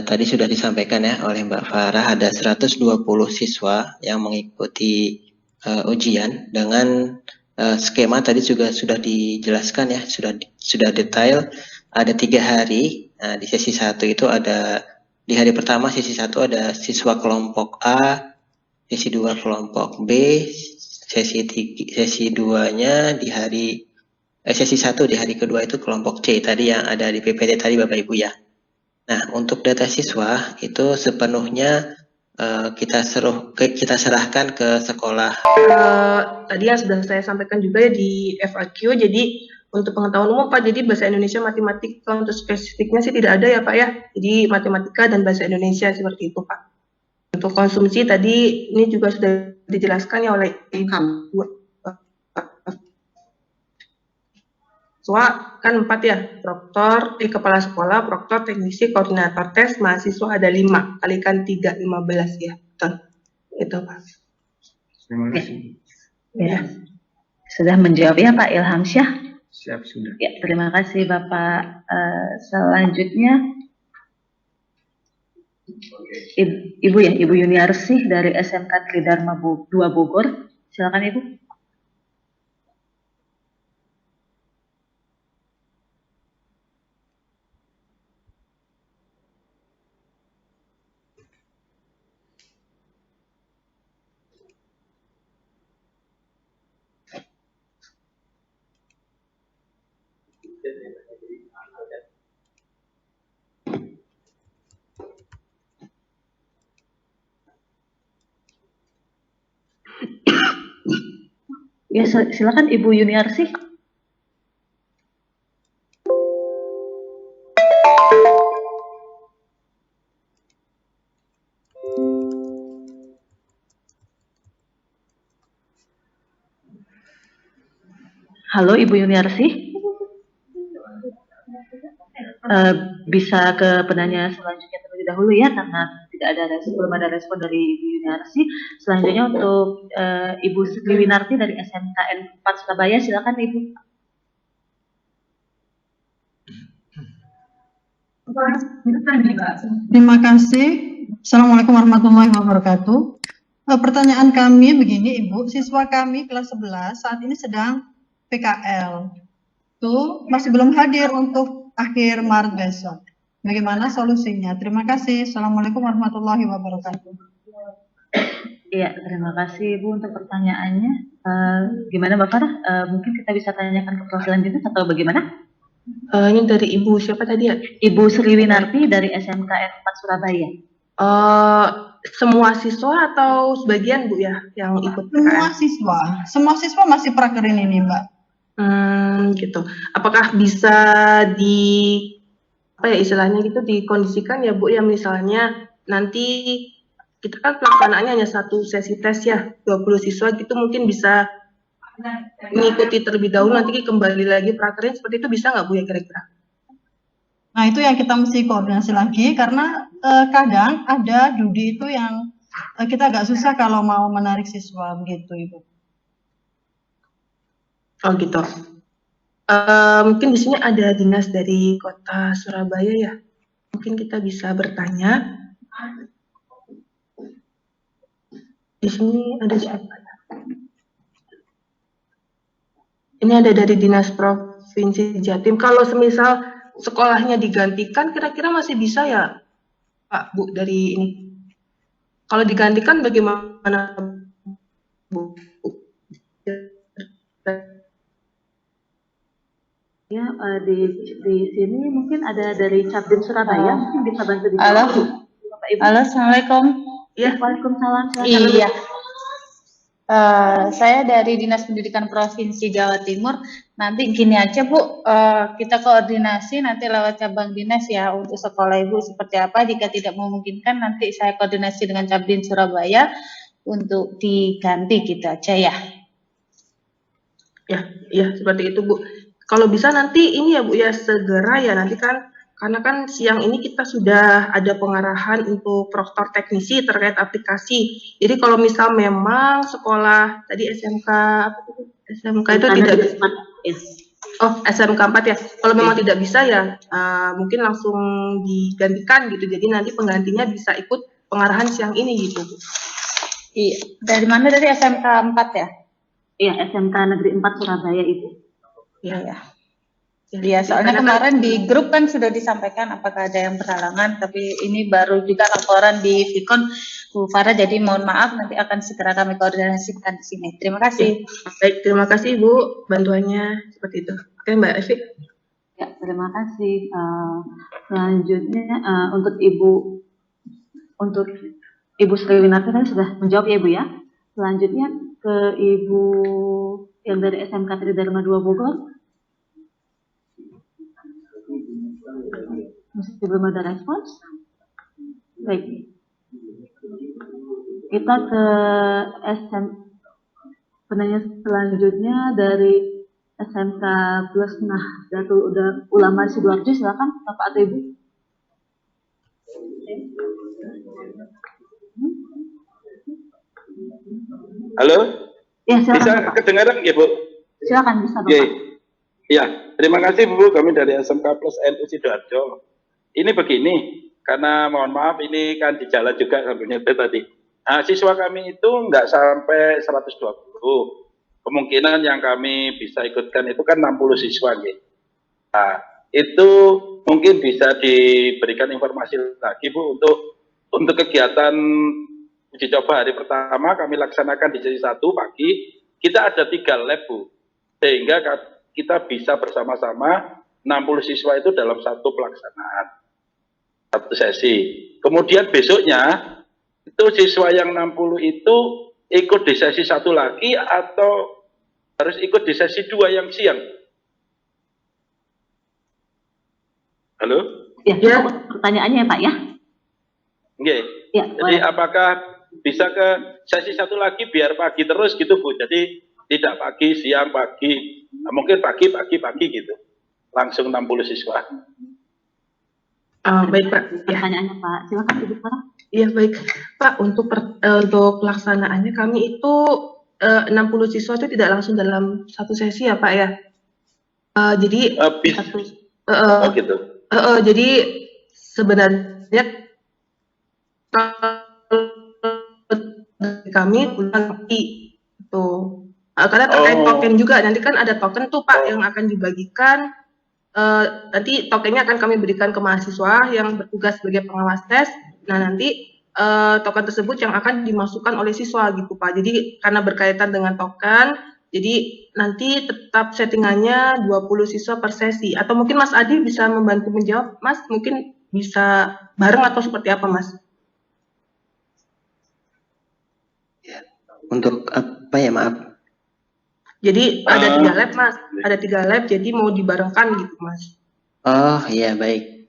Tadi sudah disampaikan ya oleh Mbak Farah ada 120 siswa yang mengikuti ujian dengan skema tadi juga sudah dijelaskan ya, sudah detail. Ada 3 hari. Nah, di sesi 1 itu ada di hari pertama sesi 1 ada siswa kelompok A, sesi 2 kelompok B, sesi 2-nya di hari sesi 1 di hari kedua itu kelompok C tadi yang ada di PPT tadi Bapak Ibu ya. Nah, untuk data siswa itu sepenuhnya kita serahkan ke sekolah. Tadi yang sudah saya sampaikan juga ya di FAQ, jadi untuk pengetahuan umum Pak, jadi bahasa Indonesia matematika untuk spesifiknya sih tidak ada ya Pak ya. Jadi matematika dan bahasa Indonesia seperti itu Pak. Untuk konsumsi tadi ini juga sudah dijelaskan ya oleh Ibu. Siswa kan 4 ya, proktor, kepala sekolah, proktor, teknisi, koordinator tes, mahasiswa ada 5, kalikan 3, 15 ya. Betul. Itu Pak. Terima kasih. Ya. Sudah menjawab ya Pak Ilham Syah? Siap, sudah. Ya, terima kasih Bapak. Selanjutnya Ibu ya, Ibu Yuniarsih dari SMK Tridharma 2 Bogor. Silakan Ibu. Ya, silakan Ibu Yuniarsi. Halo Ibu Yuniarsi. Bisa ke penanya selanjutnya terlebih dahulu ya, karena tidak ada belum ada respon dari Ibu Yuniarsi. Selanjutnya untuk Ibu Sri Winarti dari SMKN 4 Surabaya, silakan Ibu. Terima kasih. Assalamualaikum warahmatullahi wabarakatuh. Pertanyaan kami begini Ibu, siswa kami kelas 11 saat ini sedang PKL. Tuh masih belum hadir untuk akhir Maret besok. Bagaimana solusinya? Terima kasih. Assalamualaikum warahmatullahi wabarakatuh. Iya, terima kasih Ibu untuk pertanyaannya. Gimana Mbak Farah? Mungkin kita bisa tanyakan ke Prof selanjutnya atau bagaimana? Ini dari Ibu siapa tadi ya? Ibu Sri Winarti dari SMKN 4 Surabaya. Semua siswa atau sebagian Bu ya yang ikut PKL? Semua siswa masih prakerin ini Mbak. Gitu. Apakah bisa istilahnya gitu dikondisikan ya Bu ya, misalnya nanti kita kan pelaksanaannya hanya satu sesi tes ya, 20 siswa gitu, mungkin bisa mengikuti terlebih dahulu, nanti kembali lagi prakerin, seperti itu bisa nggak Bu ya kira-kira? Nah itu yang kita mesti koordinasi lagi, karena kadang ada Dudi itu yang kita agak susah kalau mau menarik siswa begitu Ibu. Oh gitu. Mungkin di sini ada dinas dari Kota Surabaya ya. Mungkin kita bisa bertanya. Di sini ada siapa? Ini ada dari Dinas Provinsi Jatim. Kalau semisal sekolahnya digantikan, kira-kira masih bisa ya, Pak, Bu, dari ini? Kalau digantikan bagaimana, Bu? Ya, di sini mungkin ada dari Capdim Surabaya, mungkin bisa bantu di Halo. Bapak Ibu. Halo, Assalamualaikum. Ya, Waalaikumsalam. Iya. Saya dari Dinas Pendidikan Provinsi Jawa Timur. Nanti gini aja Bu, kita koordinasi nanti lewat cabang dinas ya untuk sekolah Ibu seperti apa. Jika tidak memungkinkan nanti saya koordinasi dengan Capdim Surabaya untuk diganti gitu aja ya. Ya, seperti itu Bu. Kalau bisa nanti ini ya Bu ya, segera ya, nanti kan karena kan siang ini kita sudah ada pengarahan untuk proktor teknisi terkait aplikasi. Jadi kalau misal memang sekolah tadi SMK itu tidak bisa. Oh, SMK 4 ya. Kalau memang tidak bisa ya mungkin langsung digantikan gitu. Jadi nanti penggantinya bisa ikut pengarahan siang ini gitu Bu. Iya. Dari mana, dari SMK 4 ya? Iya, SMK Negeri 4 Surabaya Ibu. Iya. Ya, soalnya kemarin di grup kan sudah disampaikan apakah ada yang berhalangan, tapi ini baru juga laporan di Vicon Bu Farah, jadi mohon maaf, nanti akan segera kami koordinasikan di sini. Terima kasih. Ya, baik, terima kasih Bu bantuannya seperti itu. Oke Mbak Evi. Ya, terima kasih. Selanjutnya untuk Ibu Sri Winarti tadi sudah menjawab ya Ibu ya. Selanjutnya ke Ibu yang dari SMK Tridharma 2 Bogor. Masih belum ada respons. Baik. Kita ke penanya selanjutnya dari SMK Plus Nahdlatul Ulama Sidoarjo. Silakan Bapak atau Ibu. Halo? Ya, silakan, bisa Bapak. kedengaran ya Bu? Silakan, bisa Bapak. Ya, terima kasih Bu, kami dari SMK Plus NU Sidoarjo. Ini begini, karena mohon maaf ini kan di jalan juga sambilnya tadi. Nah, siswa kami itu nggak sampai 120. Kemungkinan yang kami bisa ikutkan itu kan 60 siswa gitu. Nah, itu mungkin bisa diberikan informasi lagi Bu untuk kegiatan uji coba hari pertama kami laksanakan di sesi 1 pagi. Kita ada 3 lab Bu, sehingga kita bisa bersama-sama 60 siswa itu dalam satu pelaksanaan, satu sesi. Kemudian besoknya itu siswa yang 60 itu ikut di sesi 1 lagi atau harus ikut di sesi 2 yang siang. Halo? Ya, pertanyaannya ya Pak ya? Nggih. Ya, jadi apakah bisa ke sesi 1 lagi biar pagi terus gitu Bu? Jadi tidak pagi, siang, pagi. Nah, mungkin pagi gitu. Langsung 60 siswa. Baik Pak. Pertanyaannya Pak, silakan Ibu Farah. Iya baik Pak, untuk pelaksanaannya kami itu 60 siswa itu tidak langsung dalam satu sesi ya Pak ya. Jadi gitu. Jadi sebenarnya kami itu karena terkait token juga, nanti kan ada token tuh Pak yang akan dibagikan. Nanti tokennya akan kami berikan ke mahasiswa yang bertugas sebagai pengawas tes. Nah nanti token tersebut yang akan dimasukkan oleh siswa gitu Pak. Jadi karena berkaitan dengan token, jadi nanti tetap settingannya 20 siswa per sesi. Atau mungkin Mas Adi bisa membantu menjawab, Mas, mungkin bisa bareng atau seperti apa Mas? Untuk apa ya, maaf? Jadi ada 3 lab Mas, ada 3 lab, jadi mau dibarengkan gitu Mas. Oh iya baik.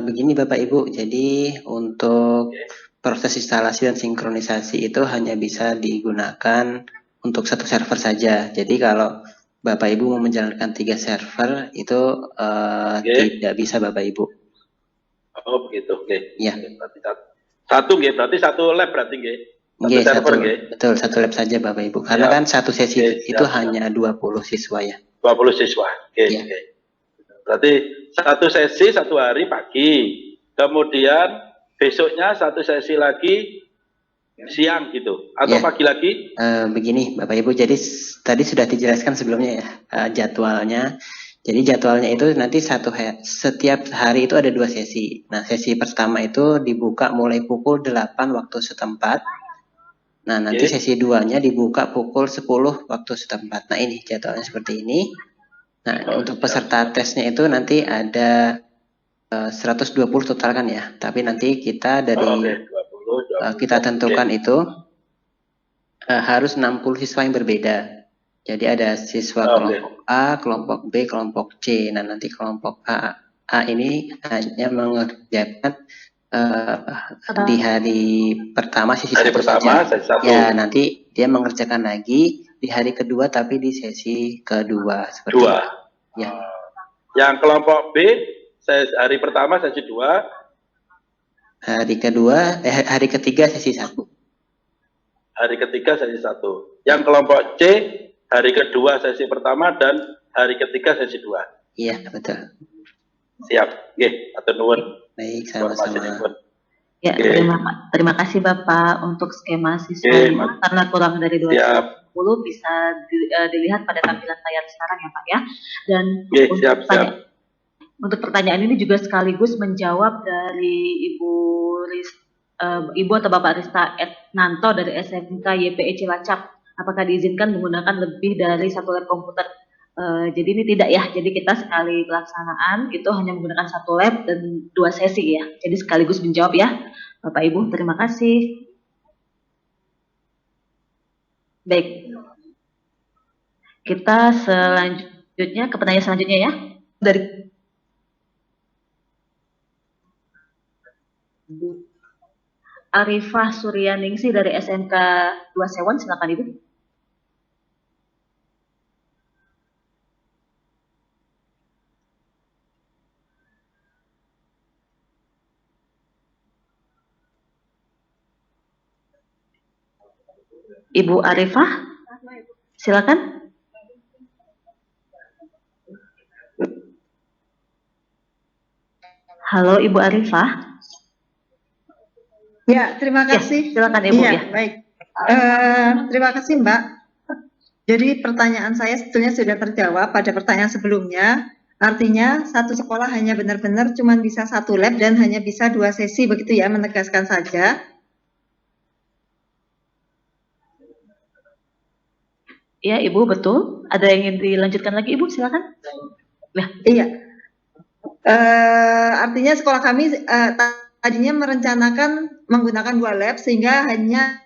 Begini Bapak Ibu, jadi untuk proses instalasi dan sinkronisasi itu hanya bisa digunakan untuk satu server saja. Jadi kalau Bapak Ibu mau menjalankan 3 server itu tidak bisa Bapak Ibu. Oh begitu, oke. Iya. Satu nggih, berarti satu lab berarti nggih. Nggih, betul, satu lab saja Bapak Ibu. Karena kan satu sesi itu hanya 20 siswa ya. 20 siswa. Oke. Berarti satu sesi 1 hari pagi. Kemudian besoknya satu sesi lagi siang gitu. Atau pagi lagi? Begini Bapak Ibu, jadi tadi sudah dijelaskan sebelumnya ya jadwalnya. Jadi jadwalnya itu nanti setiap hari itu ada 2 sesi. Nah, sesi pertama itu dibuka mulai pukul 8 waktu setempat. Nah, nanti sesi 2-nya dibuka pukul 10 waktu setempat. Nah, ini jadwalnya seperti ini. Nah, untuk peserta tesnya itu nanti ada 120 total kan ya. Tapi nanti kita dari kita tentukan itu harus 60 siswa yang berbeda. Jadi ada siswa kelompok A, kelompok B, kelompok C. Nah, nanti kelompok A ini hanya mengerjakan di hari pertama sesi 1 saja. Ya, nanti dia mengerjakan lagi di hari kedua tapi di sesi kedua seperti itu. Ya. Yang kelompok B hari pertama sesi 2. Hari ketiga sesi 1. Hari ketiga sesi 1. Yang kelompok C hari kedua sesi pertama dan hari ketiga sesi 2. Iya, betul. Siap. Nggih, atur nuwun. Baik, sama-sama. Ya, terima kasih Bapak untuk skema siswanya. Karena kurang dari 210 bisa dilihat pada tampilan layar sekarang ya Pak ya. Dan untuk pertanyaan ini juga sekaligus menjawab dari Ibu atau Bapak Rista Etnanto dari SMK YPE Cilacap. Apakah diizinkan menggunakan lebih dari 1 lab komputer? Jadi ini tidak ya. Jadi kita sekali pelaksanaan itu hanya menggunakan 1 lab dan 2 sesi ya. Jadi sekaligus menjawab ya, Bapak Ibu. Terima kasih. Baik. Kita selanjutnya ke pertanyaan selanjutnya ya. Dari Arifah Suryaningsih dari SMK 2 Sewon, silakan Ibu. Ibu Arifah, silakan. Halo Ibu Arifah. Ya, terima kasih. Ya, silakan Ibu ya. Baik. Terima kasih Mbak. Jadi pertanyaan saya sebetulnya sudah terjawab pada pertanyaan sebelumnya. Artinya satu sekolah hanya benar-benar cuma bisa 1 lab dan hanya bisa 2 sesi, begitu ya, menegaskan saja. Iya Ibu, betul. Ada yang ingin dilanjutkan lagi Ibu, silakan. Nah, iya. Artinya sekolah kami tadinya merencanakan menggunakan 2 lab sehingga hanya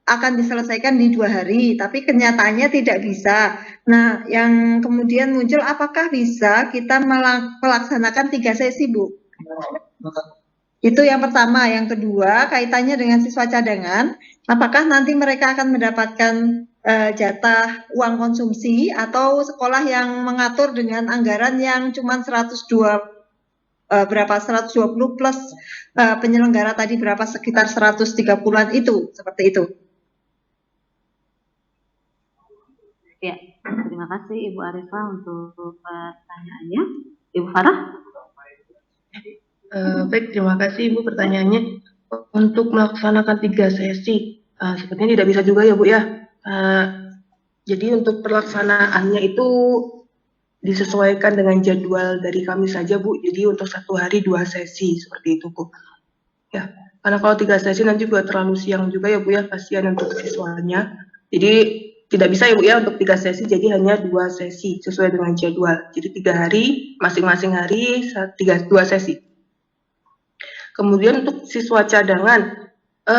akan diselesaikan di 2 hari, tapi kenyataannya tidak bisa. Nah, yang kemudian muncul, apakah bisa kita melaksanakan 3 sesi, Bu? Itu yang pertama. Yang kedua, kaitannya dengan siswa cadangan, apakah nanti mereka akan mendapatkan jatah uang konsumsi atau sekolah yang mengatur dengan anggaran yang cuma 120 plus penyelenggara tadi berapa, sekitar 130-an itu, seperti itu. Ya, terima kasih Ibu Arifah untuk pertanyaannya. Ibu Farah? Baik, terima kasih Ibu pertanyaannya. Untuk melaksanakan 3 sesi, sepertinya tidak bisa juga ya Bu ya. Jadi untuk pelaksanaannya itu disesuaikan dengan jadwal dari kami saja Bu. Jadi untuk 1 hari 2 sesi, seperti itu Bu. Ya, karena kalau 3 sesi nanti juga terlalu siang juga ya Bu ya, kasihan untuk siswanya. Jadi tidak bisa ya Bu ya untuk 3 sesi, jadi hanya 2 sesi sesuai dengan jadwal. Jadi 3 hari, masing-masing hari 2 sesi. Kemudian untuk siswa cadangan,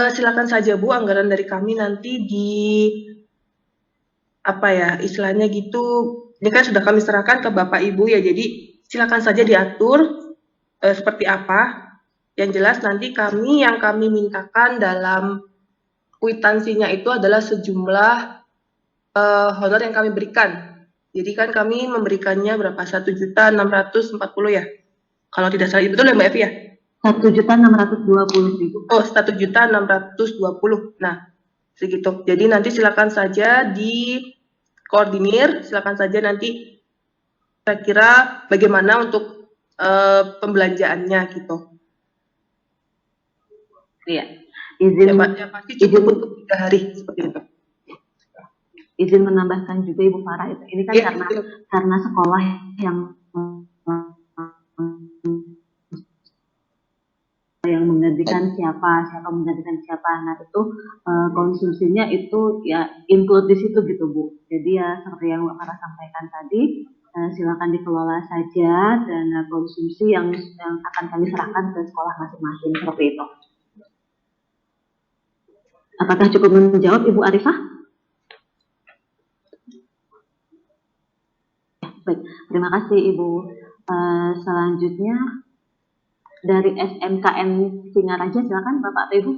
silakan saja Bu, anggaran dari kami nanti istilahnya gitu, ini kan sudah kami serahkan ke Bapak Ibu ya, jadi silakan saja diatur seperti apa. Yang jelas nanti yang kami mintakan dalam kwitansinya itu adalah sejumlah honor yang kami berikan. Jadi kan kami memberikannya berapa? 1.640 ya? Kalau tidak salah, betul ya Mbak Evi ya? 1.620.000. Oh, 1.620. Nah, segitu. Jadi nanti silakan saja dikoordinir, silakan saja nanti kira-kira bagaimana untuk pembelanjaannya gitu. Iya. Izin pasti cukup untuk 3 hari seperti itu. Izin menambahkan juga Ibu Farah, ini kan karena sekolah yang menggantikan siapa menggantikan siapa. Nah itu konsumsinya itu ya include di situ gitu Bu. Jadi ya seperti yang Bu Farah sampaikan tadi, silakan dikelola saja dana konsumsi yang akan kami serahkan ke sekolah masing-masing, seperti itu. Apakah cukup menjawab Ibu Arifah? Ya, baik, terima kasih Ibu. Selanjutnya dari SMKN Singaraja, silakan Bapak atau Ibu.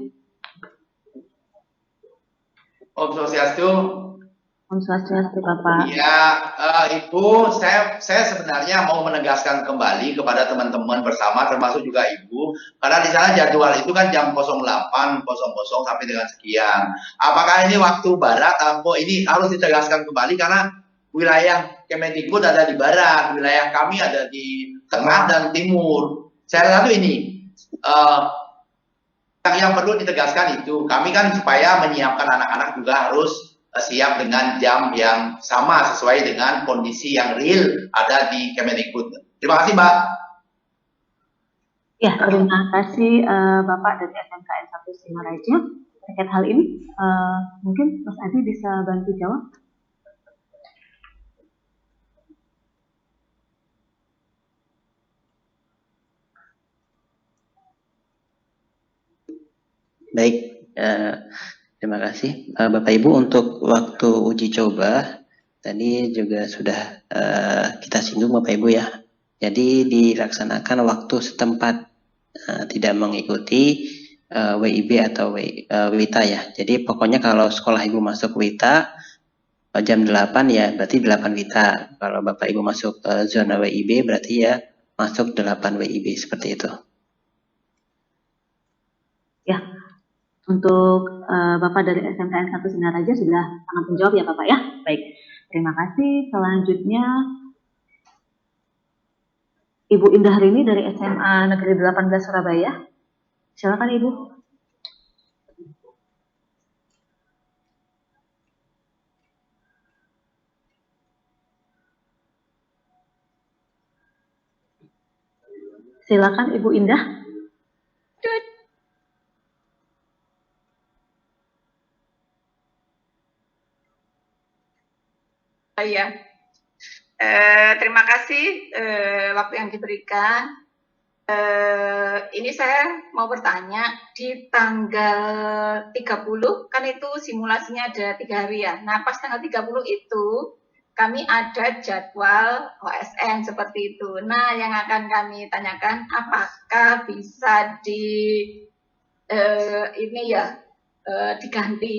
Om Swastiastu. Om Swastiastu Bapak. Ya, Ibu, saya sebenarnya mau menegaskan kembali kepada teman-teman bersama, termasuk juga Ibu, karena di sana jadwal itu kan jam 08.00 sampai dengan sekian. Apakah ini waktu barat atau ini harus ditegaskan kembali karena wilayah Kemendikbud ada di barat, wilayah kami ada di tengah dan timur. Saya rasa ini yang perlu ditegaskan itu. Kami kan supaya menyiapkan anak-anak juga harus siap dengan jam yang sama sesuai dengan kondisi yang real ada di Kemendikbud. Terima kasih Mbak. Ya, terima kasih Bapak dari SMKN 1 Singaraja terkait hal ini. Mungkin Mas Adi bisa bantu jawab. Baik, terima kasih Bapak Ibu. Untuk waktu uji coba tadi juga sudah kita singgung Bapak Ibu ya. Jadi dilaksanakan waktu setempat, tidak mengikuti WIB atau WITA ya. Jadi pokoknya kalau sekolah Ibu masuk WITA jam 8 ya berarti 8 WITA. Kalau Bapak Ibu masuk zona WIB berarti ya masuk 8 WIB, seperti itu. Ya. Untuk Bapak dari SMKN 1 Singaraja sudah sangat menjawab ya Bapak ya. Baik, terima kasih. Selanjutnya Ibu Indah Rini dari SMA Negeri 18 Surabaya. Silakan Ibu. Silakan Ibu Indah. Iya, terima kasih waktu yang diberikan. Ini saya mau bertanya, di tanggal 30 kan itu simulasinya ada 3 hari ya. Nah, pas tanggal 30 itu kami ada jadwal OSN seperti itu. Nah, yang akan kami tanyakan apakah bisa diganti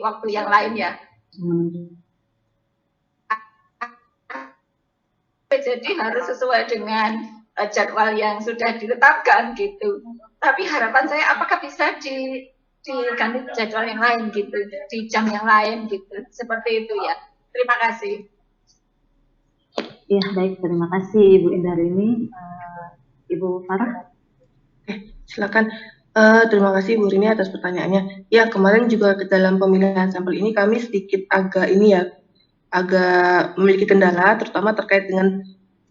waktu yang lain ya. Jadi harus sesuai dengan jadwal yang sudah ditetapkan gitu. Tapi harapan saya apakah bisa diganti jadwal yang lain gitu, di jam yang lain gitu. Seperti itu ya. Terima kasih. Ya, baik. Terima kasih Ibu Indarini. Ibu Farah. Silakan. Terima kasih Bu Rini atas pertanyaannya. Ya, kemarin juga dalam pemilihan sampel ini kami sedikit agak memiliki kendala, terutama terkait dengan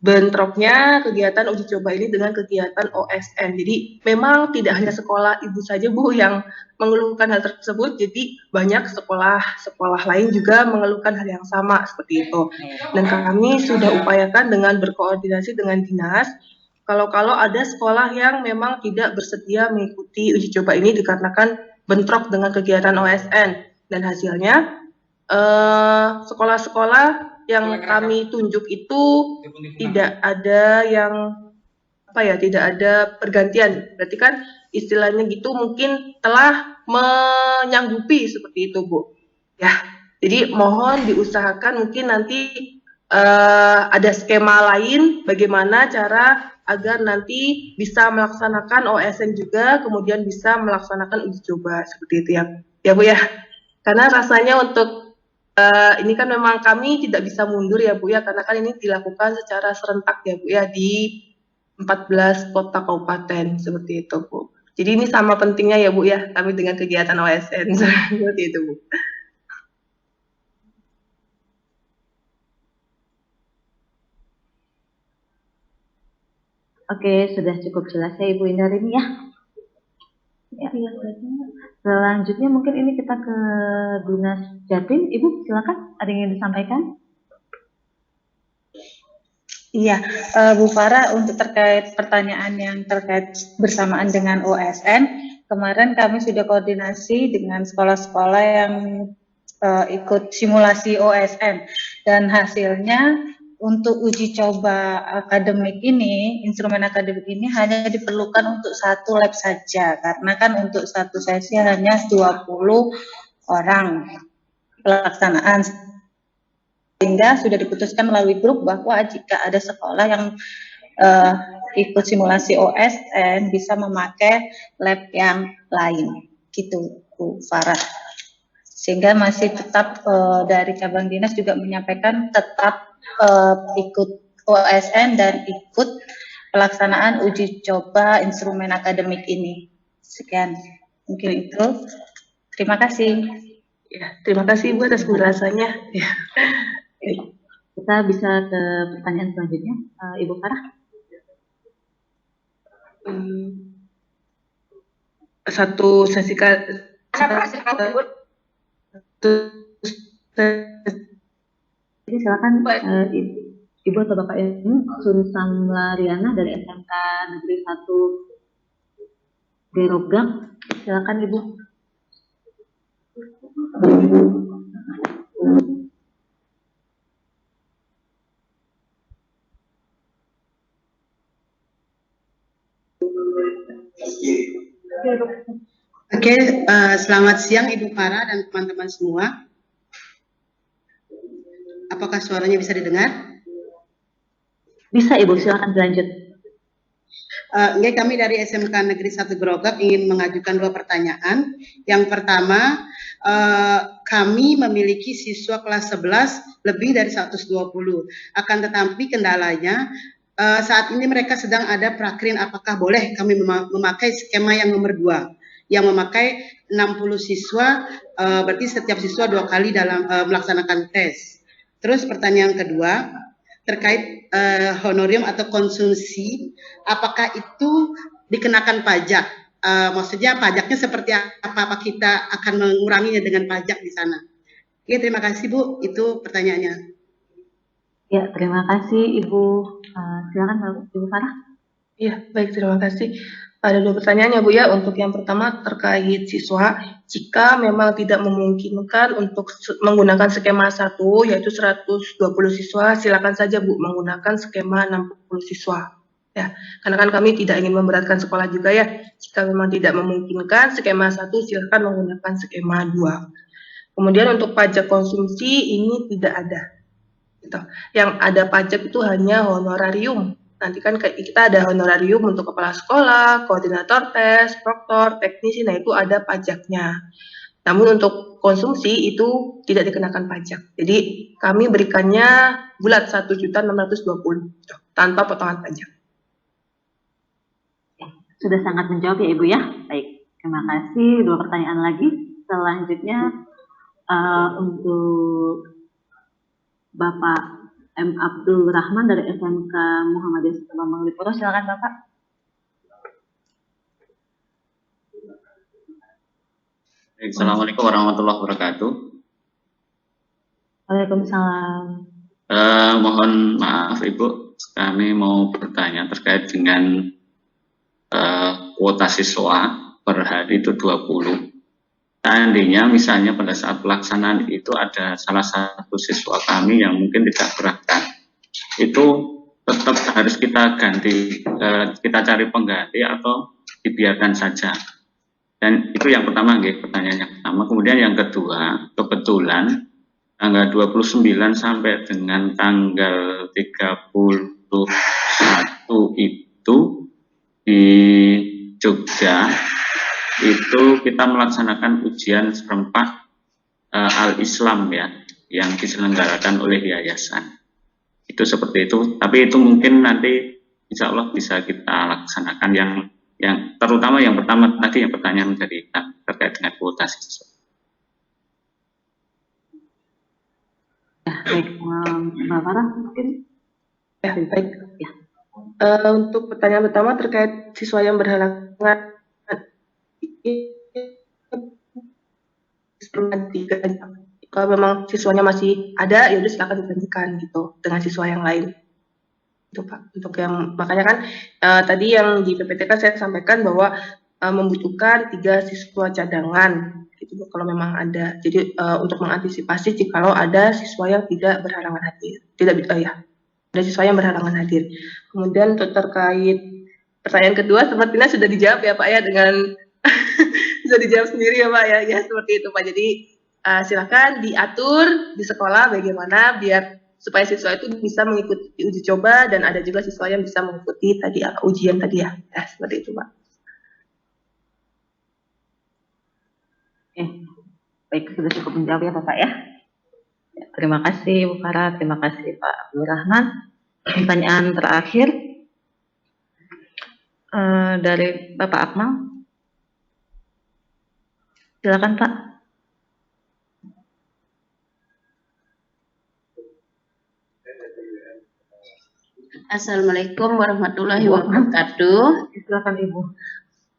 bentroknya kegiatan uji coba ini dengan kegiatan OSN. Jadi memang tidak hanya sekolah ibu saja Bu yang mengeluhkan hal tersebut, jadi banyak sekolah lain juga mengeluhkan hal yang sama seperti itu. Dan kami sudah upayakan dengan berkoordinasi dengan dinas, kalau ada sekolah yang memang tidak bersedia mengikuti uji coba ini dikarenakan bentrok dengan kegiatan OSN, dan hasilnya sekolah-sekolah yang kami tunjuk itu tidak ada tidak ada pergantian. Berarti kan istilahnya gitu mungkin telah menyanggupi seperti itu Bu. Ya, jadi mohon diusahakan mungkin nanti ada skema lain bagaimana cara agar nanti bisa melaksanakan OSN juga, kemudian bisa melaksanakan uji coba seperti itu ya Bu ya. Karena rasanya untuk ini kan memang kami tidak bisa mundur ya Bu ya, karena kan ini dilakukan secara serentak ya Bu ya di 14 kota kabupaten seperti itu Bu. Jadi ini sama pentingnya ya Bu ya kami dengan kegiatan OSN seperti itu Bu. Oke, sudah cukup jelas ya Ibu Indarini ya. Selanjutnya mungkin ini kita ke Dinas Jatim. Ibu silakan, ada yang ingin disampaikan? Iya, Bu Farah, untuk terkait pertanyaan yang terkait bersamaan dengan OSN, kemarin kami sudah koordinasi dengan sekolah-sekolah yang ikut simulasi OSN, dan hasilnya untuk uji coba akademik ini, instrumen akademik ini hanya diperlukan untuk 1 lab saja, karena kan untuk 1 sesi hanya 20 orang pelaksanaan. Sehingga sudah diputuskan melalui grup bahwa jika ada sekolah yang ikut simulasi OSN bisa memakai lab yang lain, gitu Bu Farah. Sehingga masih tetap dari cabang dinas juga menyampaikan tetap ikut OSN dan ikut pelaksanaan uji coba instrumen akademik ini. Sekian, mungkin itu. Terima kasih. Ya, terima kasih Bu atas penjelasannya. Ya. Kita bisa ke pertanyaan selanjutnya, Ibu Farah. Satu sesi Jadi silakan Ibu atau Bapak ini Sunsang Lariana dari SMK Negeri 1 Gerogak. Silakan Ibu. Oke, selamat siang Ibu Farah dan teman-teman semua. Apakah suaranya bisa didengar? Bisa Ibu, silakan berlanjut. Kami dari SMK Negeri 1 Gerogak ingin mengajukan 2 pertanyaan. Yang pertama, kami memiliki siswa kelas 11 lebih dari 120. Akan tetapi kendalanya saat ini mereka sedang ada prakrin apakah boleh kami memakai skema yang nomor 2 yang memakai 60 siswa, berarti setiap siswa 2 kali dalam melaksanakan tes. Terus pertanyaan kedua terkait honorium atau konsumsi, apakah itu dikenakan pajak? Maksudnya pajaknya seperti apa kita akan menguranginya dengan pajak di sana? Oke, terima kasih Bu, itu pertanyaannya. Ya, terima kasih Ibu. Silakan Ibu Farah. Iya, baik, terima kasih. Ada 2 pertanyaan ya Bu ya. Untuk yang pertama terkait siswa, jika memang tidak memungkinkan untuk menggunakan skema 1 yaitu 120 siswa, silakan saja Bu menggunakan skema 60 siswa. Ya, karena kan kami tidak ingin memberatkan sekolah juga ya. Jika memang tidak memungkinkan skema 1 silakan menggunakan skema 2. Kemudian untuk pajak konsumsi ini tidak ada. Gitu. Yang ada pajak itu hanya honorarium. Nanti kan kita ada honorarium untuk kepala sekolah, koordinator tes, proktor, teknisi, nah itu ada pajaknya. Namun untuk konsumsi itu tidak dikenakan pajak. Jadi kami berikannya bulat 1.620.000 tanpa potongan pajak. Sudah sangat menjawab ya Ibu ya. Baik, terima kasih. 2 pertanyaan lagi. Selanjutnya untuk Bapak M. Abdul Rahman dari SMK Muhammadiyah Bambang Lipuro, silakan Bapak. Assalamualaikum warahmatullahi wabarakatuh. Waalaikumsalam. Mohon maaf Ibu, kami mau bertanya terkait dengan kuota siswa per hari itu 20. Seandainya misalnya pada saat pelaksanaan itu ada salah satu siswa kami yang mungkin tidak berangkat, itu tetap harus kita ganti, kita cari pengganti atau dibiarkan saja. Dan itu yang pertama, pertanyaan yang pertama. Kemudian yang kedua, kebetulan tanggal 29 sampai dengan tanggal 31 itu di Jogja itu kita melaksanakan ujian serempak Al-Islam ya, yang diselenggarakan oleh yayasan. Itu seperti itu, tapi itu mungkin nanti insya Allah bisa kita laksanakan yang terutama yang pertama tadi, yang pertanyaan dari terkait dengan kuota siswa. Ya, baik, Mbak Farah mungkin. Ya, baik. Ya. Untuk pertanyaan pertama terkait siswa yang berhalangan, kalau memang siswanya masih ada, ya udah silakan digantikan gitu dengan siswa yang lain. Itu Pak. Untuk yang makanya kan tadi yang di PPTK saya sampaikan bahwa membutuhkan 3 siswa cadangan gitu kalau memang ada. Jadi untuk mengantisipasi jikalau ada siswa yang tidak berhalangan hadir. Ada siswa yang berhalangan hadir. Kemudian untuk terkait pertanyaan kedua sepertinya sudah dijawab ya Pak ya dengan bisa dijawab sendiri ya Pak ya. Ya seperti itu Pak. Jadi silakan diatur di sekolah bagaimana biar supaya siswa itu bisa mengikuti uji coba dan ada juga siswa yang bisa mengikuti tadi ujian tadi ya. Seperti itu Pak. Baik, sudah cukup menjawab ya Bapak ya. Terima kasih Bu Farah, terima kasih Pak Abdul Rahman. Pertanyaan terakhir dari Bapak Akmal. Silakan Pak. Assalamualaikum warahmatullahi wabarakatuh. Silakan Ibu.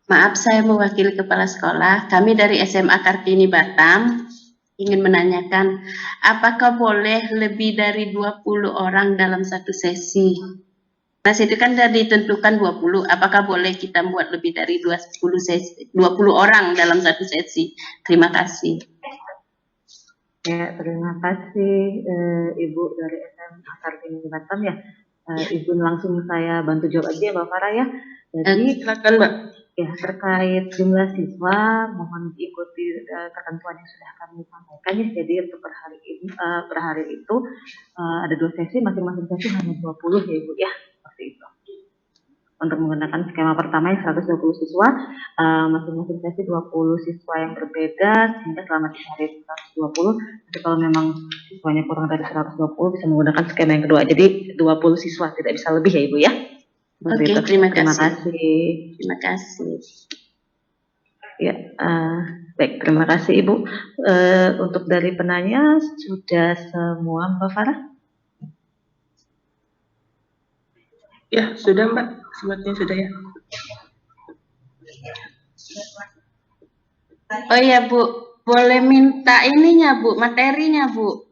Maaf, saya mewakili kepala sekolah. Kami dari SMA Kartini Batam ingin menanyakan, apakah boleh lebih dari 20 orang dalam satu sesi? Nah, itu kan sudah ditentukan 20. Apakah boleh kita buat lebih dari 20 orang dalam satu sesi? Terima kasih. Ya, terima kasih Ibu dari SMA Kartini Batam ya. Ibu langsung saya bantu jawab aja ya Mbak Farah ya. Jadi silakan Mbak. Ya, terkait jumlah siswa mohon diikuti ketentuan yang sudah kami sampaikan ya. Jadi untuk per hari itu ada 2 sesi, masing-masing sesi hanya 20 ya Ibu ya. Seperti itu. Untuk menggunakan skema pertama yang 120 siswa, masing-masing sesi 20 siswa yang berbeda sehingga selama 3 hari 120. Tapi kalau memang siswanya kurang dari 120 bisa menggunakan skema yang kedua. Jadi 20 siswa, tidak bisa lebih ya Ibu ya. Oke, terima kasih. Terima kasih. Ya, baik, terima kasih Ibu. Untuk dari penanya sudah semua Mbak Farah? Ya, sudah Mbak. Sepertinya sudah ya. Oh iya Bu, boleh minta ininya Bu, materinya Bu.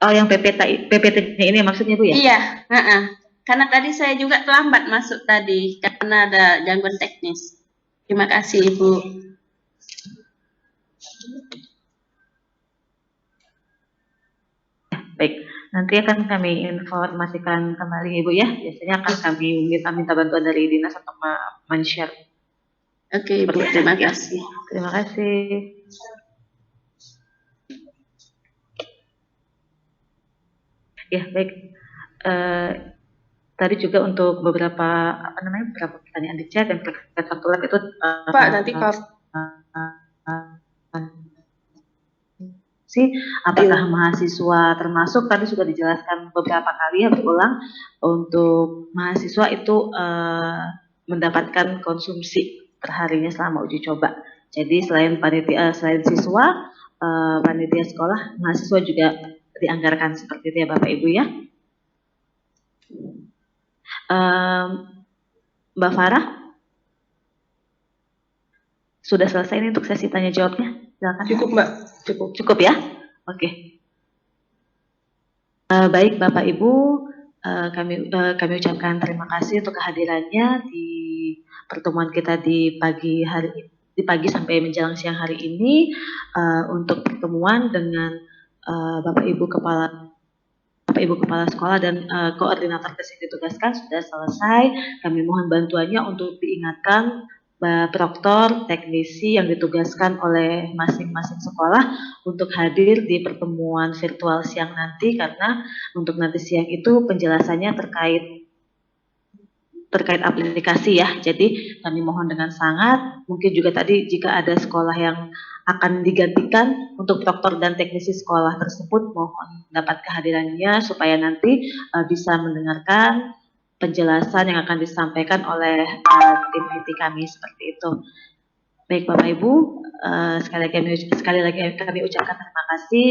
Oh, yang PPT-nya ini maksudnya Bu ya? Iya, karena tadi saya juga terlambat masuk tadi karena ada gangguan teknis. Terima kasih Ibu. Baik, nanti akan kami informasikan kembali Ibu ya. Biasanya akan kami minta bantuan dari Dinas untuk men-share. Oke Ibu, terima kasih. Terima kasih. Ya, baik. Tadi juga untuk beberapa beberapa pertanyaan di chat yang terkait waktu lab itu Pak, nanti Pak. Apakah mahasiswa termasuk tadi sudah dijelaskan beberapa kali ya berulang untuk mahasiswa itu mendapatkan konsumsi perharinya selama uji coba. Jadi selain panitia, selain siswa, panitia sekolah, mahasiswa juga dianggarkan seperti itu ya Bapak Ibu ya. Mbak Farah, sudah selesai ini untuk sesi tanya jawabnya? Silakan. Cukup Mbak. Cukup ya. Oke. Baik Bapak Ibu, kami ucapkan terima kasih untuk kehadirannya di pertemuan kita di pagi sampai menjelang siang hari ini untuk pertemuan dengan Bapak Ibu Kepala Sekolah dan koordinator tes yang ditugaskan sudah selesai. Kami mohon bantuannya untuk diingatkan proktor, teknisi yang ditugaskan oleh masing-masing sekolah untuk hadir di pertemuan virtual siang nanti, karena untuk nanti siang itu penjelasannya terkait aplikasi ya. Jadi kami mohon dengan sangat, mungkin juga tadi jika ada sekolah yang akan digantikan untuk proktor dan teknisi sekolah tersebut, mohon dapat kehadirannya supaya nanti bisa mendengarkan penjelasan yang akan disampaikan oleh tim IT kami seperti itu. Baik Bapak Ibu, sekali lagi kami ucapkan terima kasih.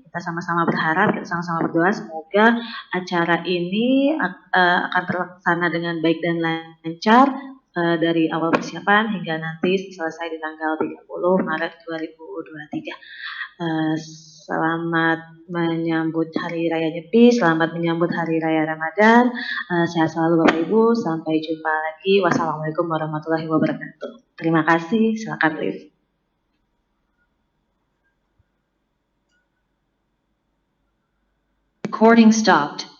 Kita sama-sama berharap, kita sama-sama berdoa semoga acara ini akan terlaksana dengan baik dan lancar dari awal persiapan hingga nanti selesai di tanggal 30 Maret 2023. Selamat menyambut Hari Raya Nyepi, selamat menyambut Hari Raya Ramadan. Sehat selalu Bapak Ibu, sampai jumpa lagi. Wassalamualaikum warahmatullahi wabarakatuh. Terima kasih, silakan Liv. Recording stopped.